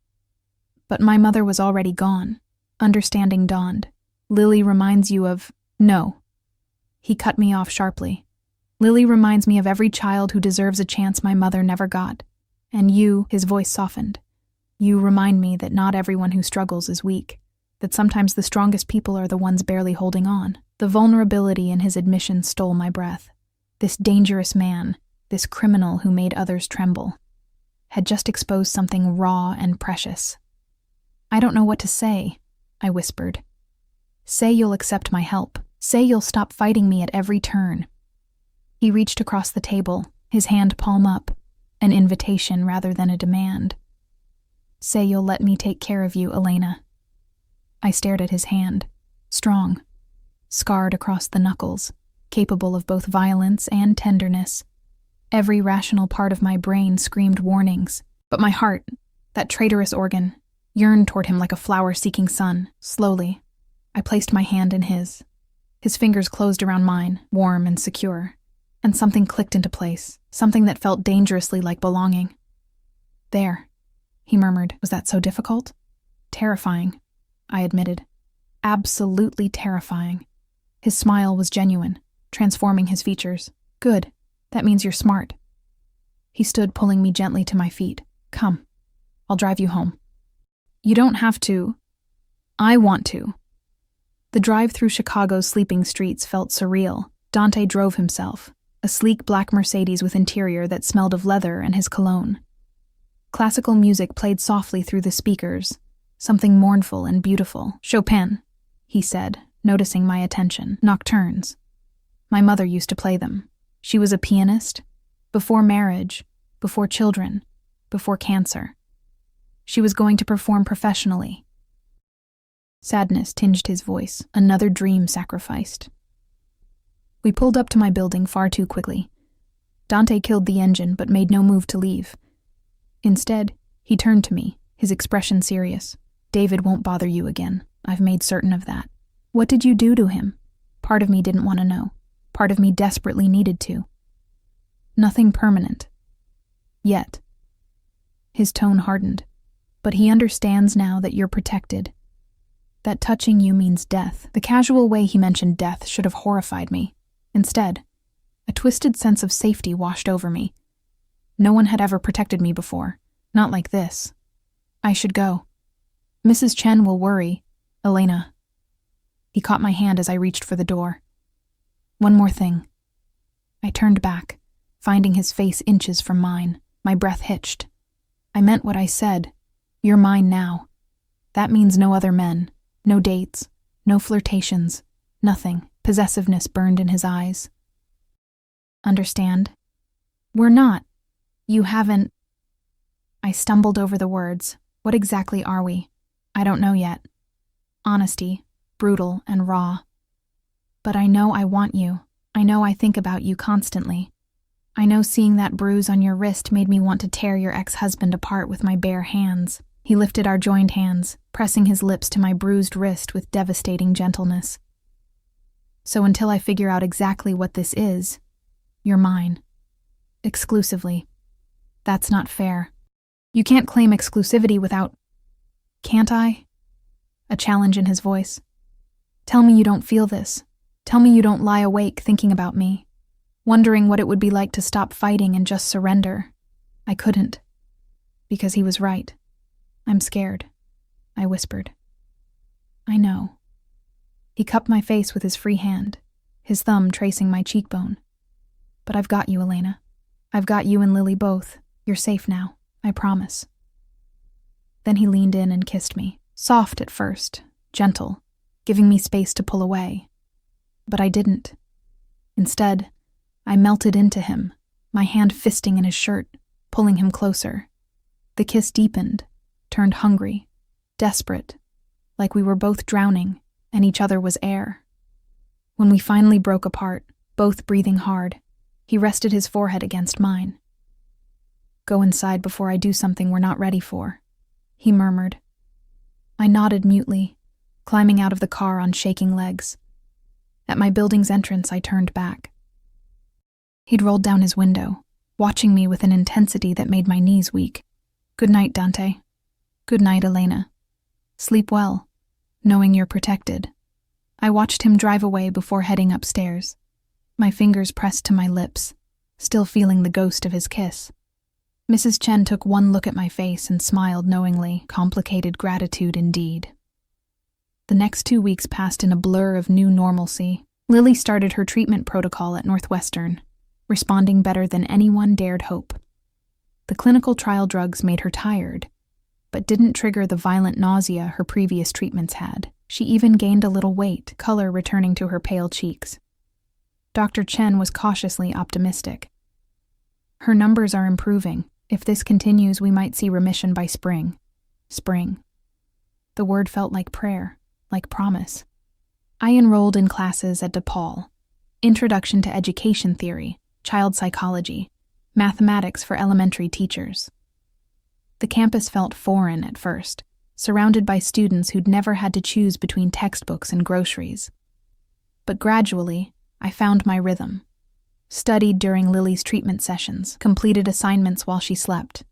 But my mother was already gone. Understanding dawned. Lily reminds you of... No. He cut me off sharply. Lily reminds me of every child who deserves a chance my mother never got. And you, his voice softened. You remind me that not everyone who struggles is weak, that sometimes the strongest people are the ones barely holding on. The vulnerability in his admission stole my breath. This dangerous man, this criminal who made others tremble, had just exposed something raw and precious. I don't know what to say, I whispered. Say you'll accept my help. Say you'll stop fighting me at every turn. He reached across the table, his hand palm up, an invitation rather than a demand. Say you'll let me take care of you, Elena. I stared at his hand, strong, scarred across the knuckles, capable of both violence and tenderness. Every rational part of my brain screamed warnings, but my heart, that traitorous organ, yearned toward him like a flower-seeking sun. Slowly, I placed my hand in his. His fingers closed around mine, warm and secure, and something clicked into place, something that felt dangerously like belonging. There, he murmured. Was that so difficult? Terrifying, I admitted. Absolutely terrifying. His smile was genuine, transforming his features. Good. That means you're smart. He stood, pulling me gently to my feet. Come. I'll drive you home. You don't have to. I want to. The drive through Chicago's sleeping streets felt surreal. Dante drove himself, a sleek black Mercedes with interior that smelled of leather and his cologne. Classical music played softly through the speakers, something mournful and beautiful. Chopin, he said, noticing my attention. Nocturnes. My mother used to play them. She was a pianist, before marriage, before children, before cancer. She was going to perform professionally. Sadness tinged his voice, another dream sacrificed. We pulled up to my building far too quickly. Dante killed the engine but made no move to leave. Instead, he turned to me, his expression serious. "David won't bother you again. I've made certain of that." "What did you do to him?" Part of me didn't want to know. Part of me desperately needed to. "Nothing permanent. Yet." His tone hardened. "But he understands now that you're protected. That touching you means death." The casual way he mentioned death should have horrified me. Instead, a twisted sense of safety washed over me. No one had ever protected me before. Not like this. I should go. "Mrs. Chen will worry, Elena." He caught my hand as I reached for the door. "One more thing." I turned back, finding his face inches from mine. My breath hitched. "I meant what I said. You're mine now. That means no other men, no dates, no flirtations, nothing." Possessiveness burned in his eyes. "Understand? We're not. You haven't." I stumbled over the words. What exactly are we? I don't know yet. Honesty, brutal and raw. But I know I want you. I know I think about you constantly. I know seeing that bruise on your wrist made me want to tear your ex-husband apart with my bare hands. He lifted our joined hands, pressing his lips to my bruised wrist with devastating gentleness. "So until I figure out exactly what this is, you're mine. Exclusively. That's not fair. You can't claim exclusivity without..." "Can't I?" A challenge in his voice. "Tell me you don't feel this. Tell me you don't lie awake thinking about me, wondering what it would be like to stop fighting and just surrender." I couldn't. Because he was right. "I'm scared," I whispered. "I know." He cupped my face with his free hand, his thumb tracing my cheekbone. "But I've got you, Elena. I've got you and Lily both. You're safe now, I promise." Then he leaned in and kissed me, soft at first, gentle, giving me space to pull away. But I didn't. Instead, I melted into him, my hand fisting in his shirt, pulling him closer. The kiss deepened, turned hungry, desperate, like we were both drowning and each other was air. When we finally broke apart, both breathing hard, he rested his forehead against mine. "Go inside before I do something we're not ready for," he murmured. I nodded mutely, climbing out of the car on shaking legs. At my building's entrance, I turned back. He'd rolled down his window, watching me with an intensity that made my knees weak. "Good night, Dante. Good night, Elena. Sleep well, knowing you're protected." I watched him drive away before heading upstairs, my fingers pressed to my lips, still feeling the ghost of his kiss. Mrs. Chen took one look at my face and smiled knowingly. Complicated gratitude indeed. The next 2 weeks passed in a blur of new normalcy. Lily started her treatment protocol at Northwestern, responding better than anyone dared hope. The clinical trial drugs made her tired, but didn't trigger the violent nausea her previous treatments had. She even gained a little weight, color returning to her pale cheeks. Dr. Chen was cautiously optimistic. "Her numbers are improving. If this continues, we might see remission by spring." Spring. The word felt like prayer, like promise. I enrolled in classes at DePaul: Introduction to Education Theory, Child Psychology, Mathematics for Elementary Teachers. The campus felt foreign at first, surrounded by students who'd never had to choose between textbooks and groceries. But gradually, I found my rhythm. Studied during Lily's treatment sessions, completed assignments while she slept.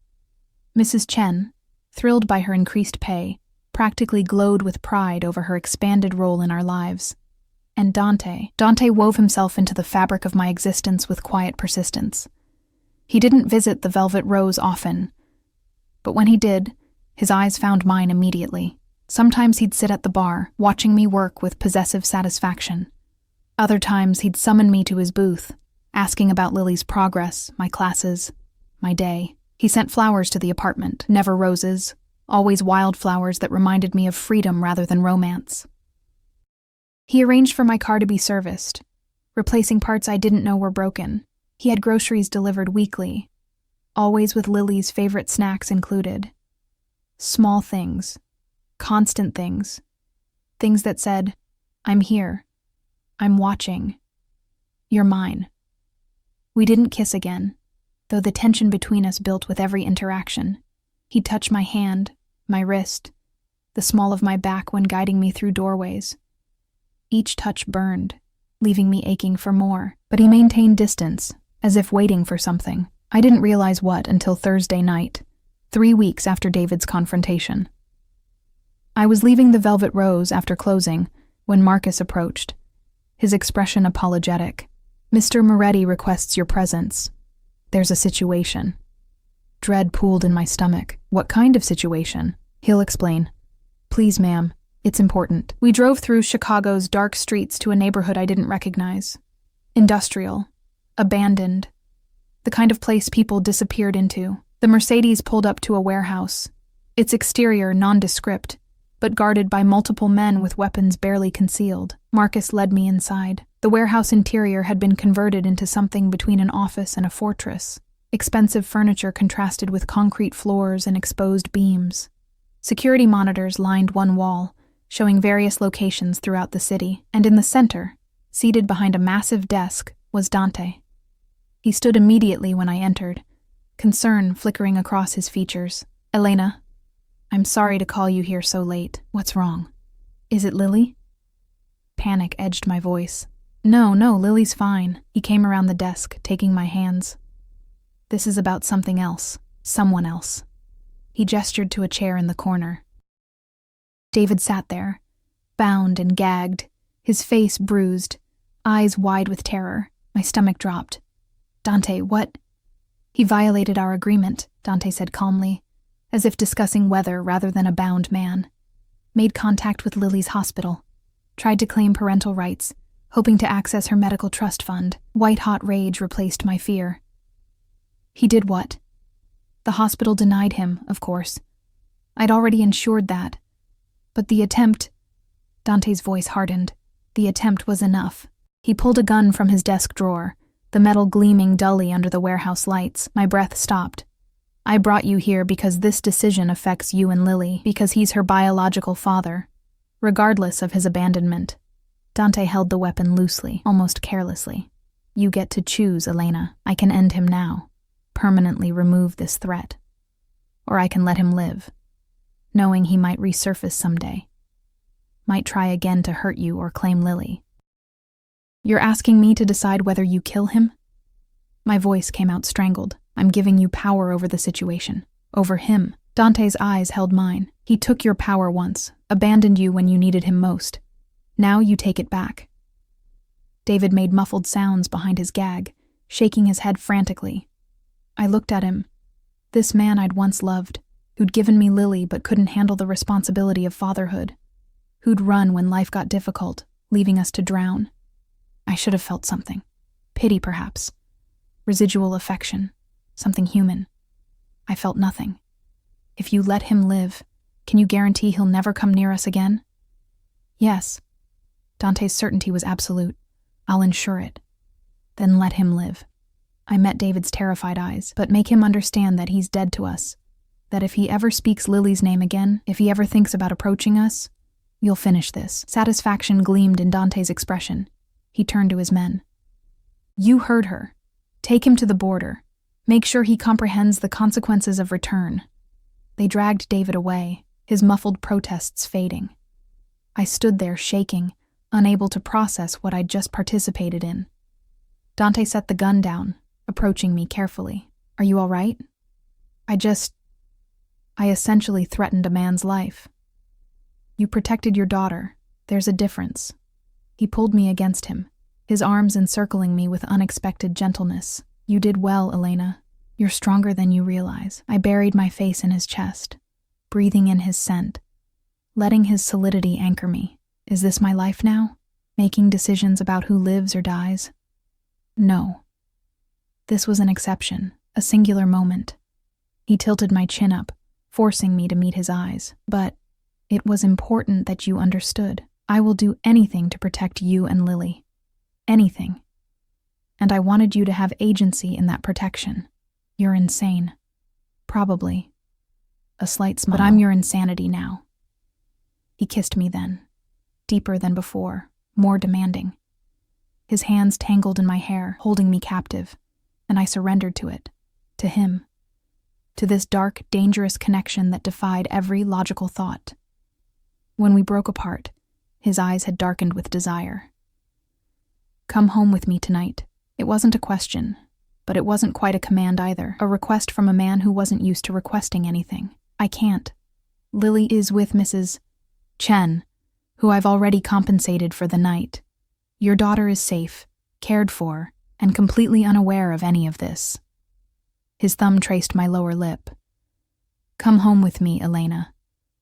Mrs. Chen, thrilled by her increased pay, practically glowed with pride over her expanded role in our lives. And Dante wove himself into the fabric of my existence with quiet persistence. He didn't visit the Velvet Rose often, but when he did, his eyes found mine immediately. Sometimes he'd sit at the bar, watching me work with possessive satisfaction. Other times he'd summon me to his booth, asking about Lily's progress, my classes, my day. He sent flowers to the apartment, never roses, always wildflowers that reminded me of freedom rather than romance. He arranged for my car to be serviced, replacing parts I didn't know were broken. He had groceries delivered weekly, always with Lily's favorite snacks included. Small things. Constant things. Things that said, I'm here. I'm watching. You're mine. We didn't kiss again, though the tension between us built with every interaction. He'd touch my hand, my wrist, the small of my back when guiding me through doorways. Each touch burned, leaving me aching for more, but he maintained distance, as if waiting for something. I didn't realize what until Thursday night, 3 weeks after David's confrontation. I was leaving the Velvet Rose after closing when Marcus approached, his expression apologetic. Mr. Moretti requests your presence. There's a situation. Dread pooled in my stomach. What kind of situation? He'll explain. Please, ma'am. It's important. We drove through Chicago's dark streets to a neighborhood I didn't recognize. Industrial. Abandoned. The kind of place people disappeared into. The Mercedes pulled up to a warehouse. Its exterior nondescript, but guarded by multiple men with weapons barely concealed. Marcus led me inside. The warehouse interior had been converted into something between an office and a fortress. Expensive furniture contrasted with concrete floors and exposed beams. Security monitors lined one wall, showing various locations throughout the city, and in the center, seated behind a massive desk, was Dante. He stood immediately when I entered, concern flickering across his features. Elena, I'm sorry to call you here so late. What's wrong? Is it Lily? Panic edged my voice. No, Lily's fine. He came around the desk, taking my hands. This is about something else. Someone else. He gestured to a chair in the corner. David sat there, bound and gagged, his face bruised, eyes wide with terror. My stomach dropped. Dante, what? He violated our agreement, Dante said calmly, as if discussing weather rather than a bound man. Made contact with Lily's hospital. Tried to claim parental rights, hoping to access her medical trust fund. White-hot rage replaced my fear. He did what? The hospital denied him, of course. I'd already ensured that. But the attempt... Dante's voice hardened. The attempt was enough. He pulled a gun from his desk drawer, the metal gleaming dully under the warehouse lights. My breath stopped. I brought you here because this decision affects you and Lily, because he's her biological father, regardless of his abandonment. Dante held the weapon loosely, almost carelessly. You get to choose, Elena. I can end him now. Permanently remove this threat. Or I can let him live, knowing he might resurface someday. Might try again to hurt you or claim Lily. You're asking me to decide whether you kill him? My voice came out strangled. I'm giving you power over the situation. Over him. Dante's eyes held mine. He took your power once, abandoned you when you needed him most. Now you take it back. David made muffled sounds behind his gag, shaking his head frantically. I looked at him. This man I'd once loved, who'd given me Lily but couldn't handle the responsibility of fatherhood. Who'd run when life got difficult, leaving us to drown. I should have felt something. Pity, perhaps. Residual affection. Something human. I felt nothing. If you let him live, can you guarantee he'll never come near us again? Yes. Dante's certainty was absolute. I'll ensure it. Then let him live. I met David's terrified eyes, but make him understand that he's dead to us. That if he ever speaks Lily's name again, if he ever thinks about approaching us, you'll finish this. Satisfaction gleamed in Dante's expression. He turned to his men. You heard her. Take him to the border. Make sure he comprehends the consequences of return. They dragged David away, his muffled protests fading. I stood there shaking, unable to process what I'd just participated in. Dante set the gun down, approaching me carefully. Are you all right? I essentially threatened a man's life. You protected your daughter. There's a difference. He pulled me against him, his arms encircling me with unexpected gentleness. You did well, Elena. You're stronger than you realize. I buried my face in his chest, breathing in his scent, letting his solidity anchor me. Is this my life now? Making decisions about who lives or dies? No. This was an exception, a singular moment. He tilted my chin up, forcing me to meet his eyes. But it was important that you understood. I will do anything to protect you and Lily. Anything. And I wanted you to have agency in that protection. You're insane. Probably. a slight smile. But I'm your insanity now. He kissed me then, deeper than before, more demanding. His hands tangled in my hair, holding me captive, and I surrendered to it, to him, to this dark, dangerous connection that defied every logical thought. When we broke apart, his eyes had darkened with desire. Come home with me tonight. It wasn't a question, but it wasn't quite a command either, a request from a man who wasn't used to requesting anything. I can't. Lily is with Mrs. Chen, who I've already compensated for the night. Your daughter is safe, cared for, and completely unaware of any of this. His thumb traced my lower lip. Come home with me, Elena.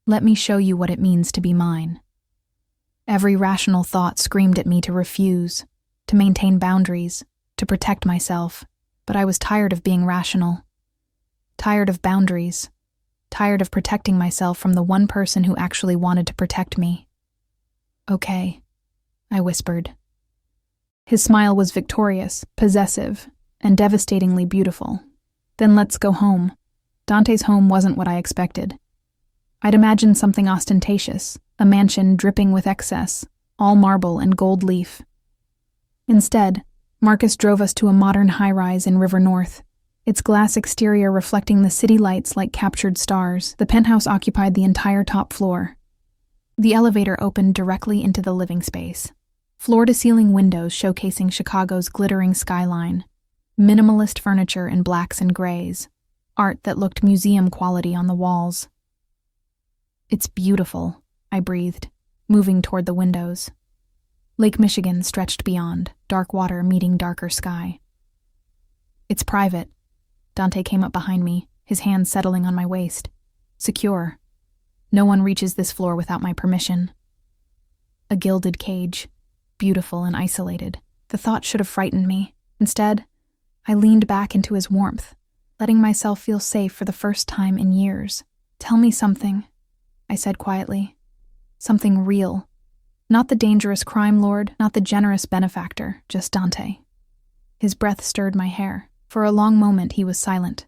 Let me show you what it means to be mine. Every rational thought screamed at me to refuse, to maintain boundaries, to protect myself, but I was tired of being rational. Tired of boundaries. Tired of protecting myself from the one person who actually wanted to protect me. Okay, I whispered. His smile was victorious, possessive, and devastatingly beautiful. Then let's go home. Dante's home wasn't what I expected. I'd imagined something ostentatious, a mansion dripping with excess, all marble and gold leaf. Instead, Marcus drove us to a modern high-rise in River North, its glass exterior reflecting the city lights like captured stars. The penthouse occupied the entire top floor. The elevator opened directly into the living space. Floor-to-ceiling windows showcasing Chicago's glittering skyline, minimalist furniture in blacks and grays, art that looked museum quality on the walls. It's beautiful, I breathed, moving toward the windows. Lake Michigan stretched beyond, dark water meeting darker sky. It's private. Dante came up behind me, his hands settling on my waist. Secure. No one reaches this floor without my permission. A gilded cage, beautiful and isolated. The thought should have frightened me. Instead, I leaned back into his warmth, letting myself feel safe for the first time in years. Tell me something, I said quietly. Something real. Not the dangerous crime lord, not the generous benefactor, just Dante. His breath stirred my hair. For a long moment he was silent.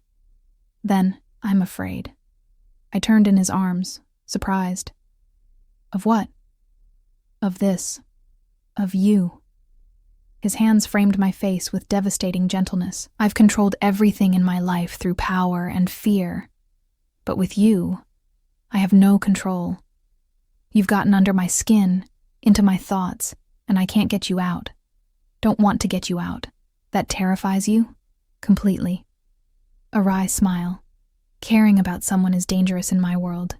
Then, I'm afraid. I turned in his arms, surprised. Of what? Of this. Of you. His hands framed my face with devastating gentleness. I've controlled everything in my life through power and fear. But with you, I have no control. You've gotten under my skin, into my thoughts, and I can't get you out. Don't want to get you out. That terrifies you? Completely. A wry smile. Caring about someone is dangerous in my world.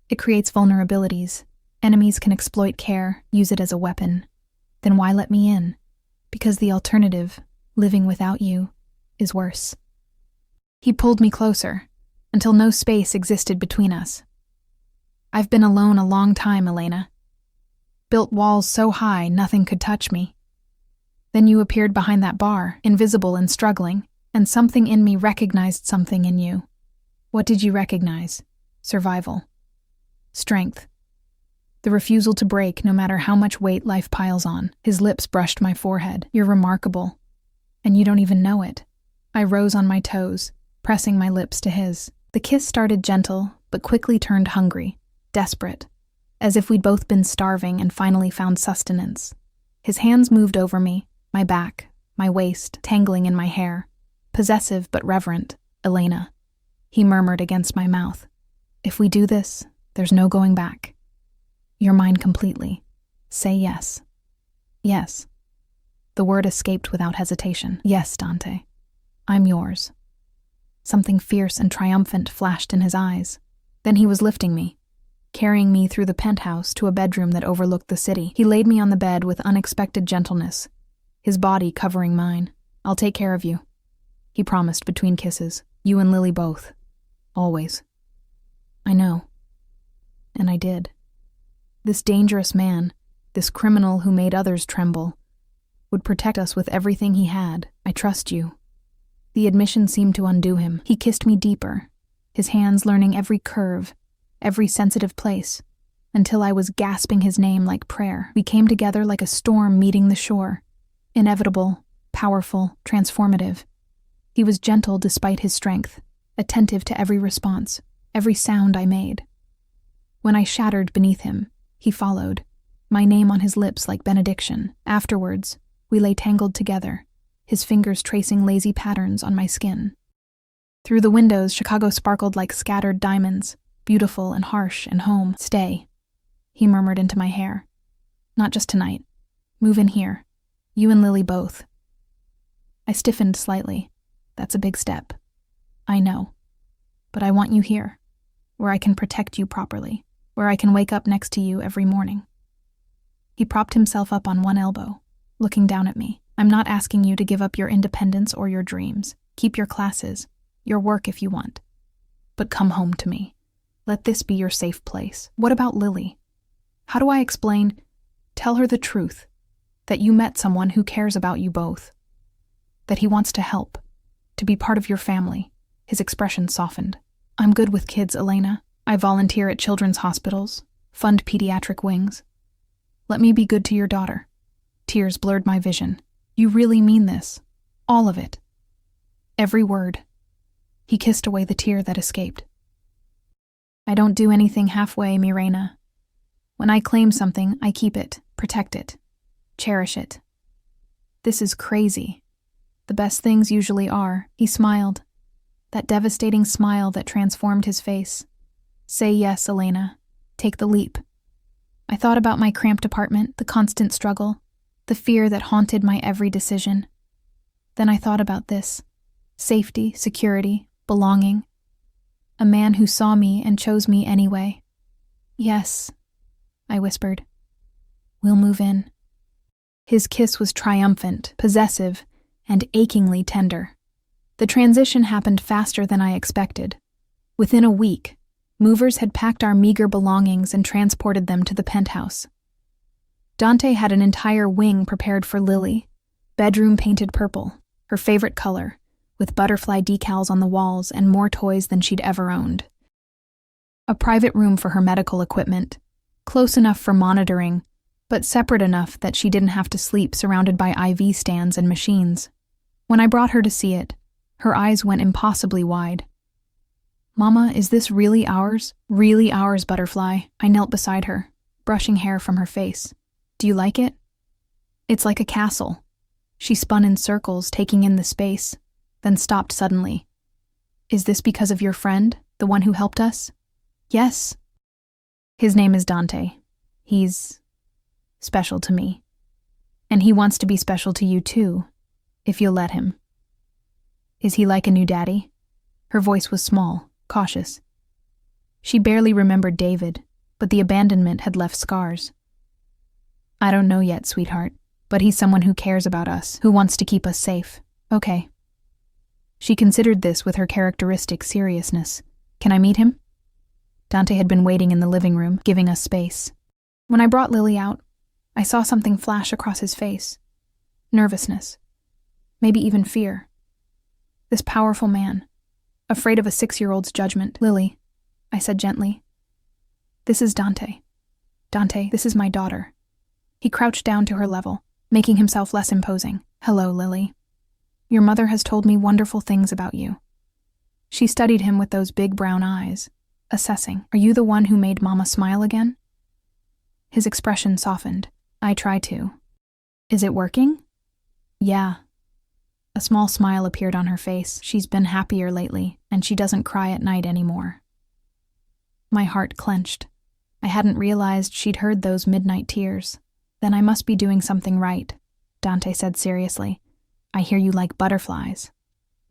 It creates vulnerabilities. Enemies can exploit care, use it as a weapon. Then why let me in? Because the alternative, living without you, is worse. He pulled me closer, until no space existed between us. I've been alone a long time, Elena. Built walls so high nothing could touch me. Then you appeared behind that bar, invisible and struggling, and something in me recognized something in you. What did you recognize? Survival. Strength. The refusal to break no matter how much weight life piles on. His lips brushed my forehead. You're remarkable. And you don't even know it. I rose on my toes, pressing my lips to his. The kiss started gentle, but quickly turned hungry, desperate, as if we'd both been starving and finally found sustenance. His hands moved over me, my back, my waist, tangling in my hair. Possessive but reverent. Elena. He murmured against my mouth. If we do this, there's no going back. You're mine completely. Say yes. Yes. The word escaped without hesitation. Yes, Dante. I'm yours. Something fierce and triumphant flashed in his eyes. Then he was lifting me, carrying me through the penthouse to a bedroom that overlooked the city. He laid me on the bed with unexpected gentleness, his body covering mine. I'll take care of you, he promised between kisses. You and Lily both. Always. I know. And I did. This dangerous man, this criminal who made others tremble, would protect us with everything he had. I trust you. The admission seemed to undo him. He kissed me deeper, his hands learning every curve, every sensitive place, until I was gasping his name like prayer. We came together like a storm meeting the shore. Inevitable, powerful, transformative. He was gentle despite his strength, attentive to every response, every sound I made. When I shattered beneath him, he followed, my name on his lips like benediction. Afterwards, we lay tangled together, his fingers tracing lazy patterns on my skin. Through the windows, Chicago sparkled like scattered diamonds, beautiful and harsh and home. Stay, he murmured into my hair. Not just tonight. Move in here. You and Lily both. I stiffened slightly. That's a big step. I know. But I want you here, where I can protect you properly, where I can wake up next to you every morning. He propped himself up on one elbow, looking down at me. I'm not asking you to give up your independence or your dreams. Keep your classes, your work if you want. But come home to me. Let this be your safe place. What about Lily? How do I explain? Tell her the truth, that you met someone who cares about you both, that he wants to help, to be part of your family. His expression softened. I'm good with kids, Elena. I volunteer at children's hospitals, fund pediatric wings. Let me be good to your daughter. Tears blurred my vision. You really mean this? All of it? Every word. He kissed away the tear that escaped. I don't do anything halfway, Mirena. When I claim something, I keep it, protect it, cherish it. This is crazy. The best things usually are. He smiled. That devastating smile that transformed his face. Say yes, Elena. Take the leap. I thought about my cramped apartment, the constant struggle, the fear that haunted my every decision. Then I thought about this. Safety, security, belonging. A man who saw me and chose me anyway. Yes, I whispered. We'll move in. His kiss was triumphant, possessive, and achingly tender. The transition happened faster than I expected. Within a week, movers had packed our meager belongings and transported them to the penthouse. Dante had an entire wing prepared for Lily, bedroom painted purple, her favorite color, with butterfly decals on the walls and more toys than she'd ever owned. A private room for her medical equipment, close enough for monitoring, but separate enough that she didn't have to sleep surrounded by IV stands and machines. When I brought her to see it, her eyes went impossibly wide. Mama, is this really ours? Really ours, Butterfly? I knelt beside her, brushing hair from her face. Do you like it? It's like a castle. She spun in circles, taking in the space, then stopped suddenly. Is this because of your friend, the one who helped us? Yes. His name is Dante. He's special to me. And he wants to be special to you too, if you'll let him. Is he like a new daddy? Her voice was small, cautious. She barely remembered David, but the abandonment had left scars. I don't know yet, sweetheart, but he's someone who cares about us, who wants to keep us safe. Okay. She considered this with her characteristic seriousness. Can I meet him? Dante had been waiting in the living room, giving us space. When I brought Lily out, I saw something flash across his face. Nervousness. Maybe even fear. This powerful man, afraid of a 6-year-old's judgment. Lily, I said gently. This is Dante. Dante, this is my daughter. He crouched down to her level, making himself less imposing. Hello, Lily. Your mother has told me wonderful things about you. She studied him with those big brown eyes, assessing. Are you the one who made Mama smile again? His expression softened. I try to. Is it working? Yeah. A small smile appeared on her face. She's been happier lately, and she doesn't cry at night anymore. My heart clenched. I hadn't realized she'd heard those midnight tears. Then I must be doing something right, Dante said seriously. I hear you like butterflies.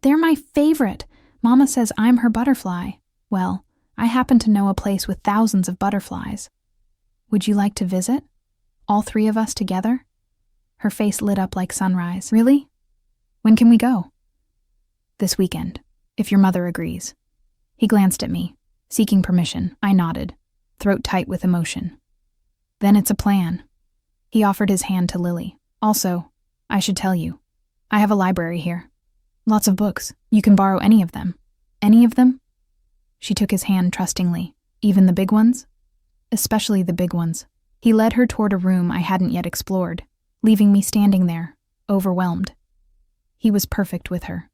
They're my favorite. Mama says I'm her butterfly. Well, I happen to know a place with thousands of butterflies. Would you like to visit? All 3 of us together? Her face lit up like sunrise. Really? When can we go? This weekend, if your mother agrees. He glanced at me, seeking permission. I nodded, throat tight with emotion. Then it's a plan. He offered his hand to Lily. Also, I should tell you, I have a library here. Lots of books. You can borrow any of them. Any of them? She took his hand trustingly. Even the big ones? Especially the big ones. He led her toward a room I hadn't yet explored, leaving me standing there, overwhelmed. He was perfect with her.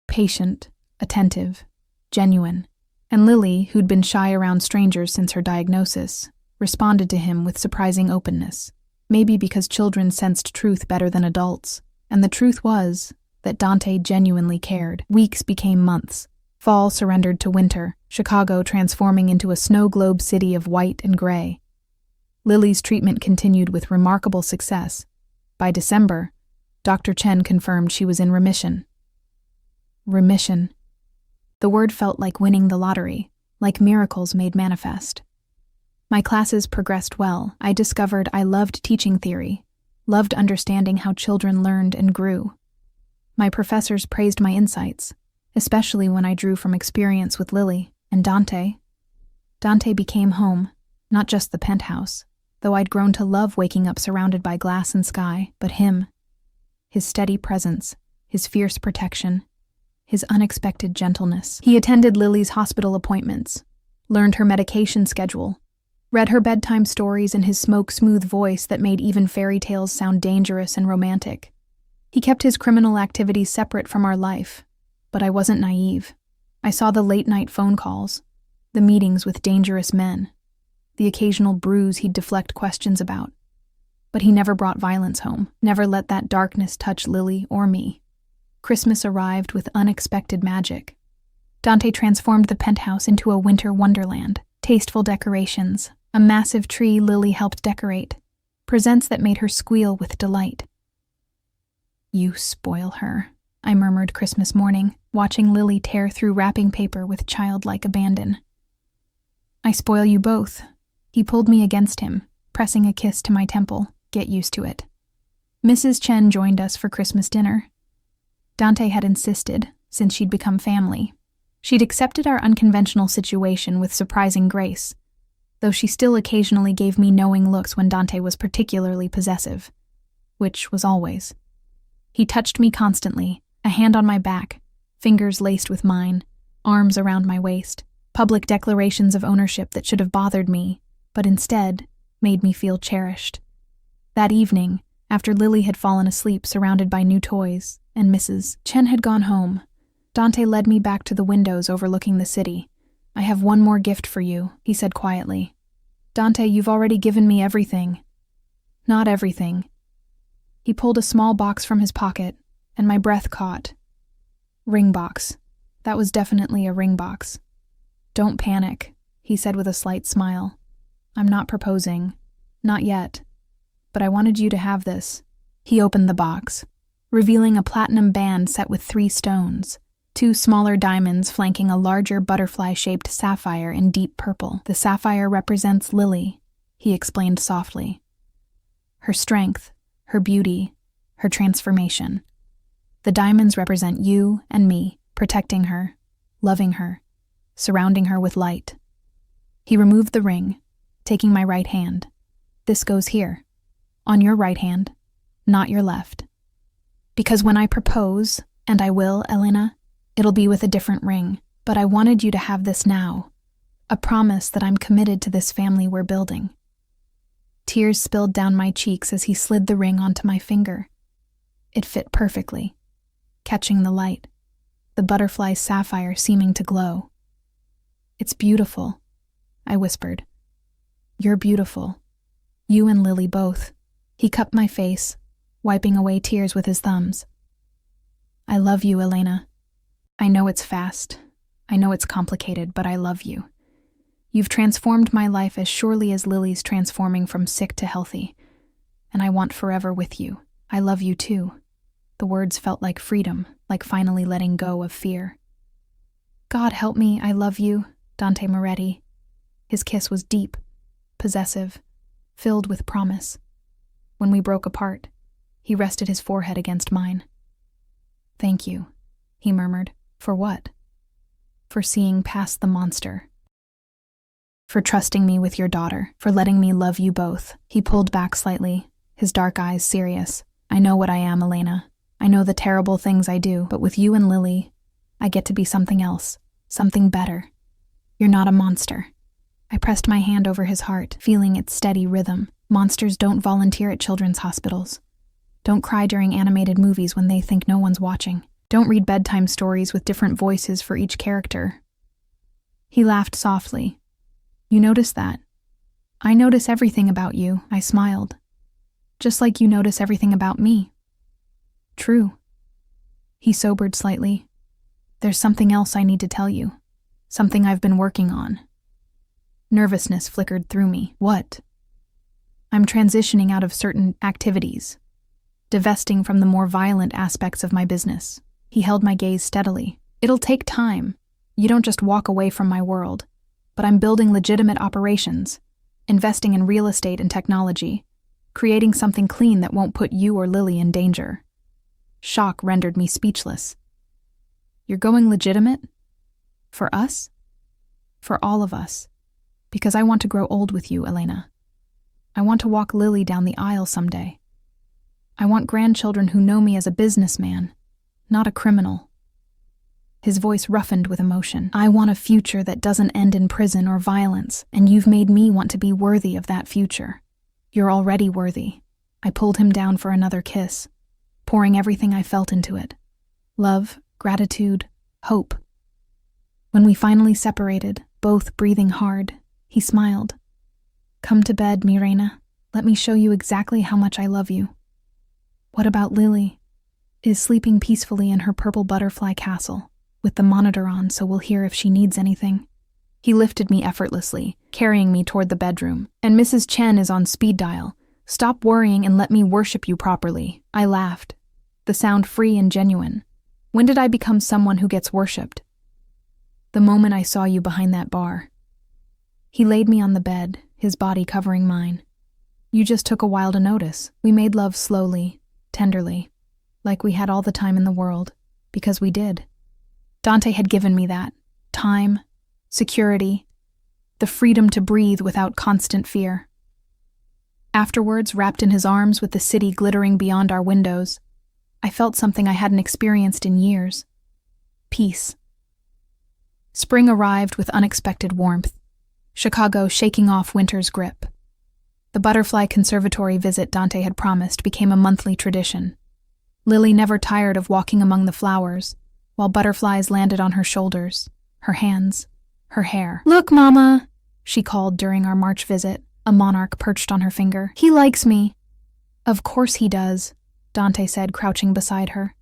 Patient, attentive, genuine. And Lily, who'd been shy around strangers since her diagnosis, responded to him with surprising openness, maybe because children sensed truth better than adults. And the truth was that Dante genuinely cared. Weeks became months. Fall surrendered to winter, Chicago transforming into a snow globe city of white and gray. Lily's treatment continued with remarkable success. By December, Dr. Chen confirmed she was in remission. Remission. The word felt like winning the lottery, like miracles made manifest. My classes progressed well. I discovered I loved teaching theory, loved understanding how children learned and grew. My professors praised my insights, especially when I drew from experience with Lily and Dante. Dante became home, not just the penthouse, though I'd grown to love waking up surrounded by glass and sky, but him. His steady presence, his fierce protection, his unexpected gentleness. He attended Lily's hospital appointments, learned her medication schedule, read her bedtime stories in his smoke-smooth voice that made even fairy tales sound dangerous and romantic. He kept his criminal activities separate from our life, but I wasn't naive. I saw the late-night phone calls, the meetings with dangerous men, the occasional bruise he'd deflect questions about. But he never brought violence home, never let that darkness touch Lily or me. Christmas arrived with unexpected magic. Dante transformed the penthouse into a winter wonderland. Tasteful decorations, a massive tree Lily helped decorate, presents that made her squeal with delight. "You spoil her," I murmured Christmas morning, watching Lily tear through wrapping paper with childlike abandon. "I spoil you both." He pulled me against him, pressing a kiss to my temple. "Get used to it." Mrs. Chen joined us for Christmas dinner. Dante had insisted, since she'd become family. She'd accepted our unconventional situation with surprising grace, though she still occasionally gave me knowing looks when Dante was particularly possessive, which was always. He touched me constantly, a hand on my back, fingers laced with mine, arms around my waist, public declarations of ownership that should have bothered me, but instead made me feel cherished. That evening, after Lily had fallen asleep surrounded by new toys, and Mrs. Chen had gone home, Dante led me back to the windows overlooking the city. "I have one more gift for you," he said quietly. "Dante, you've already given me everything." "Not everything." He pulled a small box from his pocket, and my breath caught. Ring box. That was definitely a ring box. "Don't panic," he said with a slight smile. "I'm not proposing. Not yet. But I wanted you to have this." He opened the box, revealing a platinum band set with 3 stones, 2 smaller diamonds flanking a larger butterfly-shaped sapphire in deep purple. "The sapphire represents Lily," he explained softly. "Her strength, her beauty, her transformation. The diamonds represent you and me, protecting her, loving her, surrounding her with light." He removed the ring, taking my right hand. "This goes here, on your right hand, not your left. Because when I propose, and I will, Elena, it'll be with a different ring, but I wanted you to have this now, a promise that I'm committed to this family we're building." Tears spilled down my cheeks as he slid the ring onto my finger. It fit perfectly, catching the light, the butterfly's sapphire seeming to glow. "It's beautiful," I whispered. "You're beautiful. You and Lily both." He cupped my face, wiping away tears with his thumbs. "I love you, Elena. I know it's fast. I know it's complicated, but I love you. You've transformed my life as surely as Lily's transforming from sick to healthy, and I want forever with you. I love you too." The words felt like freedom, like finally letting go of fear. "God help me, I love you," Dante Moretti. His kiss was deep, possessive, filled with promise. When we broke apart, he rested his forehead against mine. "Thank you," he murmured. "For what?" "For seeing past the monster. For trusting me with your daughter. For letting me love you both." He pulled back slightly, his dark eyes serious. "I know what I am, Elena. I know the terrible things I do, but with you and Lily, I get to be something else, something better. You're not a monster." I pressed my hand over his heart, feeling its steady rhythm. Monsters don't volunteer at children's hospitals. Don't cry during animated movies when they think no one's watching. Don't read bedtime stories with different voices for each character. He laughed softly. You notice that? I notice everything about you, I smiled. Just like you notice everything about me. True. He sobered slightly. There's something else I need to tell you. Something I've been working on. Nervousness flickered through me. What? I'm transitioning out of certain activities, divesting from the more violent aspects of my business. He held my gaze steadily. It'll take time. You don't just walk away from my world. But I'm building legitimate operations, investing in real estate and technology, creating something clean that won't put you or Lily in danger. Shock rendered me speechless. You're going legitimate? For us? For all of us. Because I want to grow old with you, Elena. I want to walk Lily down the aisle someday. I want grandchildren who know me as a businessman, not a criminal. His voice roughened with emotion. I want a future that doesn't end in prison or violence, and you've made me want to be worthy of that future. You're already worthy. I pulled him down for another kiss, pouring everything I felt into it. Love, gratitude, hope. When we finally separated, both breathing hard, he smiled. Come to bed, mi reina. Let me show you exactly how much I love you. What about Lily? Is sleeping peacefully in her purple butterfly castle, with the monitor on so we'll hear if she needs anything. He lifted me effortlessly, carrying me toward the bedroom. And Mrs. Chen is on speed dial. Stop worrying and let me worship you properly. I laughed, the sound free and genuine. When did I become someone who gets worshipped? The moment I saw you behind that bar. He laid me on the bed, his body covering mine. You just took a while to notice. We made love slowly, tenderly, like we had all the time in the world, because we did. Dante had given me that. Time, security, the freedom to breathe without constant fear. Afterwards, wrapped in his arms with the city glittering beyond our windows, I felt something I hadn't experienced in years. Peace. Spring arrived with unexpected warmth, Chicago shaking off winter's grip. The butterfly conservatory visit Dante had promised became a monthly tradition. Lily never tired of walking among the flowers, while butterflies landed on her shoulders, her hands, her hair. Look, Mama, she called during our March visit, a monarch perched on her finger. He likes me. Of course he does, Dante said, crouching beside her.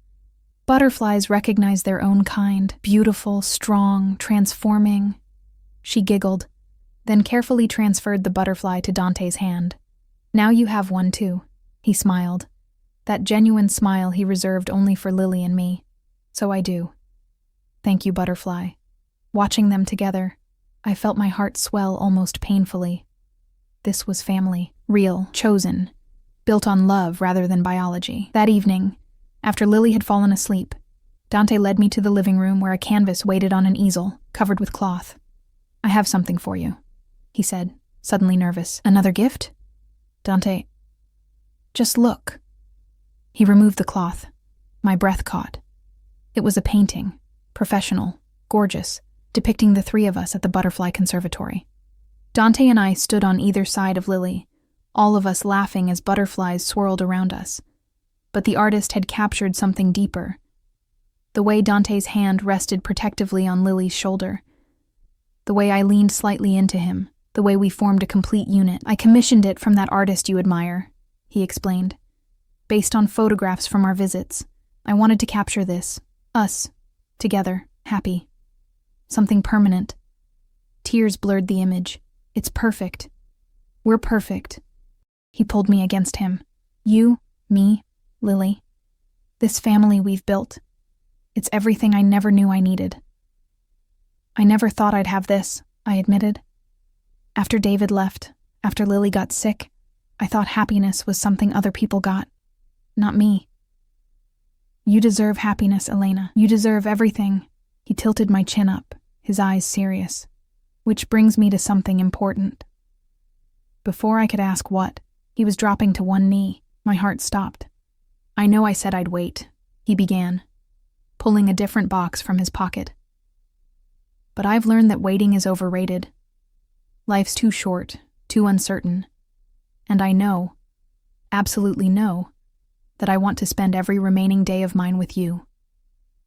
Butterflies recognize their own kind, beautiful, strong, transforming. She giggled, then carefully transferred the butterfly to Dante's hand. Now you have one too, he smiled. That genuine smile he reserved only for Lily and me. So I do. Thank you, butterfly. Watching them together, I felt my heart swell almost painfully. This was family, real, chosen, built on love rather than biology. That evening, after Lily had fallen asleep, Dante led me to the living room where a canvas waited on an easel, covered with cloth. I have something for you, he said, suddenly nervous. Another gift? Dante, just look. He removed the cloth. My breath caught. It was a painting, professional, gorgeous, depicting the three of us at the butterfly conservatory. Dante and I stood on either side of Lily, all of us laughing as butterflies swirled around us. But the artist had captured something deeper. The way Dante's hand rested protectively on Lily's shoulder. The way I leaned slightly into him. The way we formed a complete unit. I commissioned it from that artist you admire, he explained. Based on photographs from our visits, I wanted to capture this. Us. Together. Happy. Something permanent. Tears blurred the image. It's perfect. We're perfect. He pulled me against him. You, me, Lily. This family we've built. It's everything I never knew I needed. I never thought I'd have this, I admitted. After David left, after Lily got sick, I thought happiness was something other people got. Not me. You deserve happiness, Elena. You deserve everything. He tilted my chin up, his eyes serious. Which brings me to something important. Before I could ask what, he was dropping to one knee. My heart stopped. I know I said I'd wait, he began, pulling a different box from his pocket. But I've learned that waiting is overrated. Life's too short, too uncertain. And I know, absolutely know, that I want to spend every remaining day of mine with you.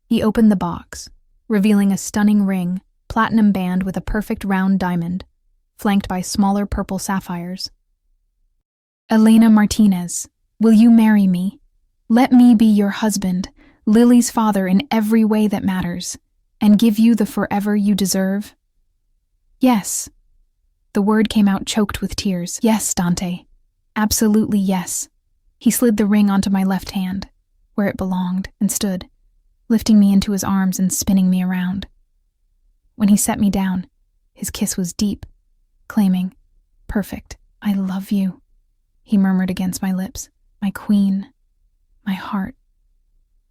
He opened the box, revealing a stunning ring, platinum band with a perfect round diamond, flanked by smaller purple sapphires. Elena Martinez, will you marry me? Let me be your husband, Lily's father in every way that matters, and give you the forever you deserve? Yes. The word came out choked with tears. Yes, Dante. Absolutely yes. He slid the ring onto my left hand, where it belonged, and stood, lifting me into his arms and spinning me around. When he set me down, his kiss was deep, claiming, "Perfect, I love you," he murmured against my lips. "My queen, my heart,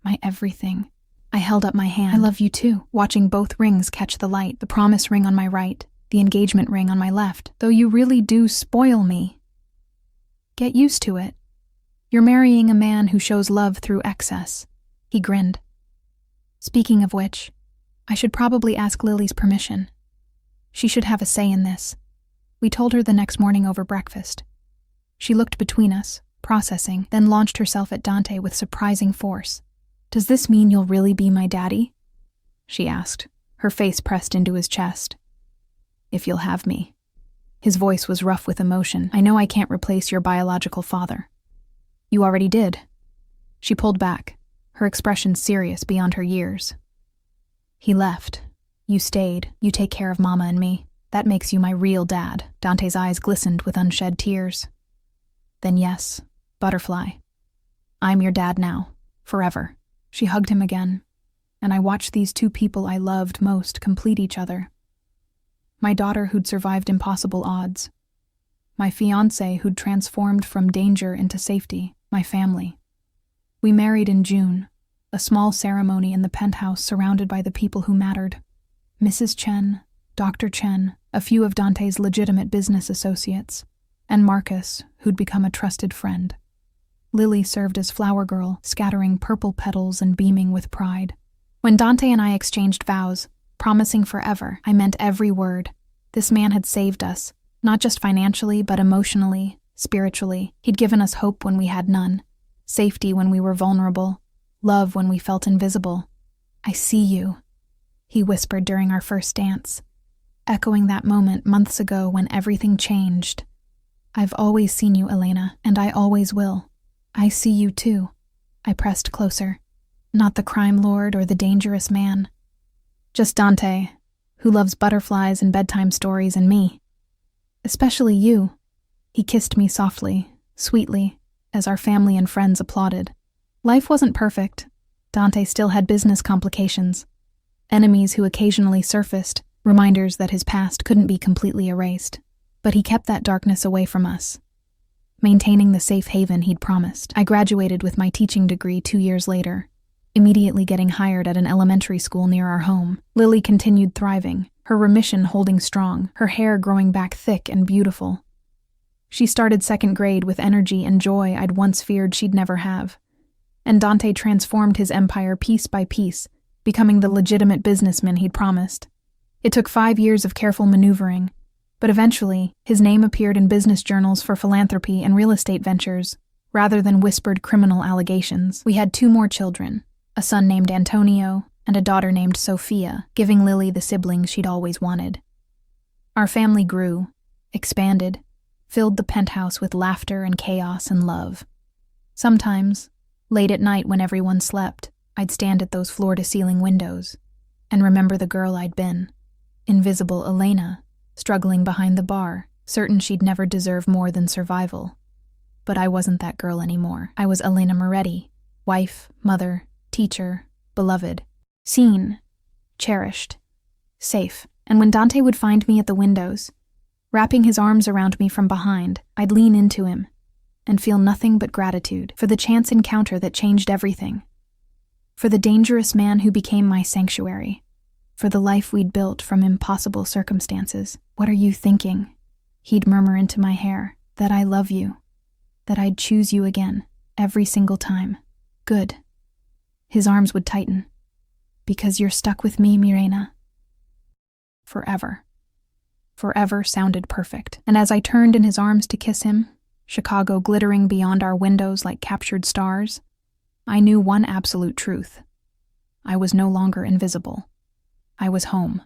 my everything." I held up my hand. "I love you too," watching both rings catch the light, the promise ring on my right, the engagement ring on my left. "Though you really do spoil me." "Get used to it. You're marrying a man who shows love through excess." He grinned. "Speaking of which, I should probably ask Lily's permission. She should have a say in this." We told her the next morning over breakfast. She looked between us, processing, then launched herself at Dante with surprising force. "Does this mean you'll really be my daddy?" she asked, her face pressed into his chest. "If you'll have me." His voice was rough with emotion. "I know I can't replace your biological father." "You already did." She pulled back, her expression serious beyond her years. "He left. You stayed. You take care of Mama and me. That makes you my real dad." Dante's eyes glistened with unshed tears. "Then yes, Butterfly. I'm your dad now, forever." She hugged him again, and I watched these two people I loved most complete each other. My daughter who'd survived impossible odds. My fiancé who'd transformed from danger into safety. My family. We married in June, a small ceremony in the penthouse surrounded by the people who mattered. Mrs. Chen, Dr. Chen, a few of Dante's legitimate business associates, and Marcus, who'd become a trusted friend. Lily served as flower girl, scattering purple petals and beaming with pride. When Dante and I exchanged vows, promising forever, I meant every word. This man had saved us, not just financially, but emotionally, spiritually. He'd given us hope when we had none, safety when we were vulnerable, love when we felt invisible. "I see you," he whispered during our first dance, echoing that moment months ago when everything changed. "I've always seen you, Elena, and I always will. I see you too." I pressed closer. Not the crime lord or the dangerous man. Just Dante, who loves butterflies and bedtime stories, and me. "Especially you." He kissed me softly, sweetly, as our family and friends applauded. Life wasn't perfect. Dante still had business complications. Enemies who occasionally surfaced, reminders that his past couldn't be completely erased. But he kept that darkness away from us, maintaining the safe haven he'd promised. I graduated with my teaching degree 2 years later, immediately getting hired at an elementary school near our home. Lily continued thriving, her remission holding strong, her hair growing back thick and beautiful. She started second grade with energy and joy I'd once feared she'd never have. And Dante transformed his empire piece by piece, becoming the legitimate businessman he'd promised. It took 5 years of careful maneuvering, but eventually, his name appeared in business journals for philanthropy and real estate ventures, rather than whispered criminal allegations. We had 2 more children, a son named Antonio and a daughter named Sophia, giving Lily the siblings she'd always wanted. Our family grew, expanded, filled the penthouse with laughter and chaos and love. Sometimes, late at night when everyone slept, I'd stand at those floor-to-ceiling windows and remember the girl I'd been, invisible Elena, struggling behind the bar, certain she'd never deserve more than survival. But I wasn't that girl anymore. I was Elena Moretti, wife, mother, teacher, beloved, seen, cherished, safe. And when Dante would find me at the windows, wrapping his arms around me from behind, I'd lean into him and feel nothing but gratitude for the chance encounter that changed everything, for the dangerous man who became my sanctuary, for the life we'd built from impossible circumstances. "What are you thinking?" He'd murmur into my hair. "That I love you, that I'd choose you again, every single time." "Good." His arms would tighten. "Because you're stuck with me, Mirena." Forever. Forever sounded perfect. And as I turned in his arms to kiss him, Chicago glittering beyond our windows like captured stars, I knew one absolute truth. I was no longer invisible. I was home.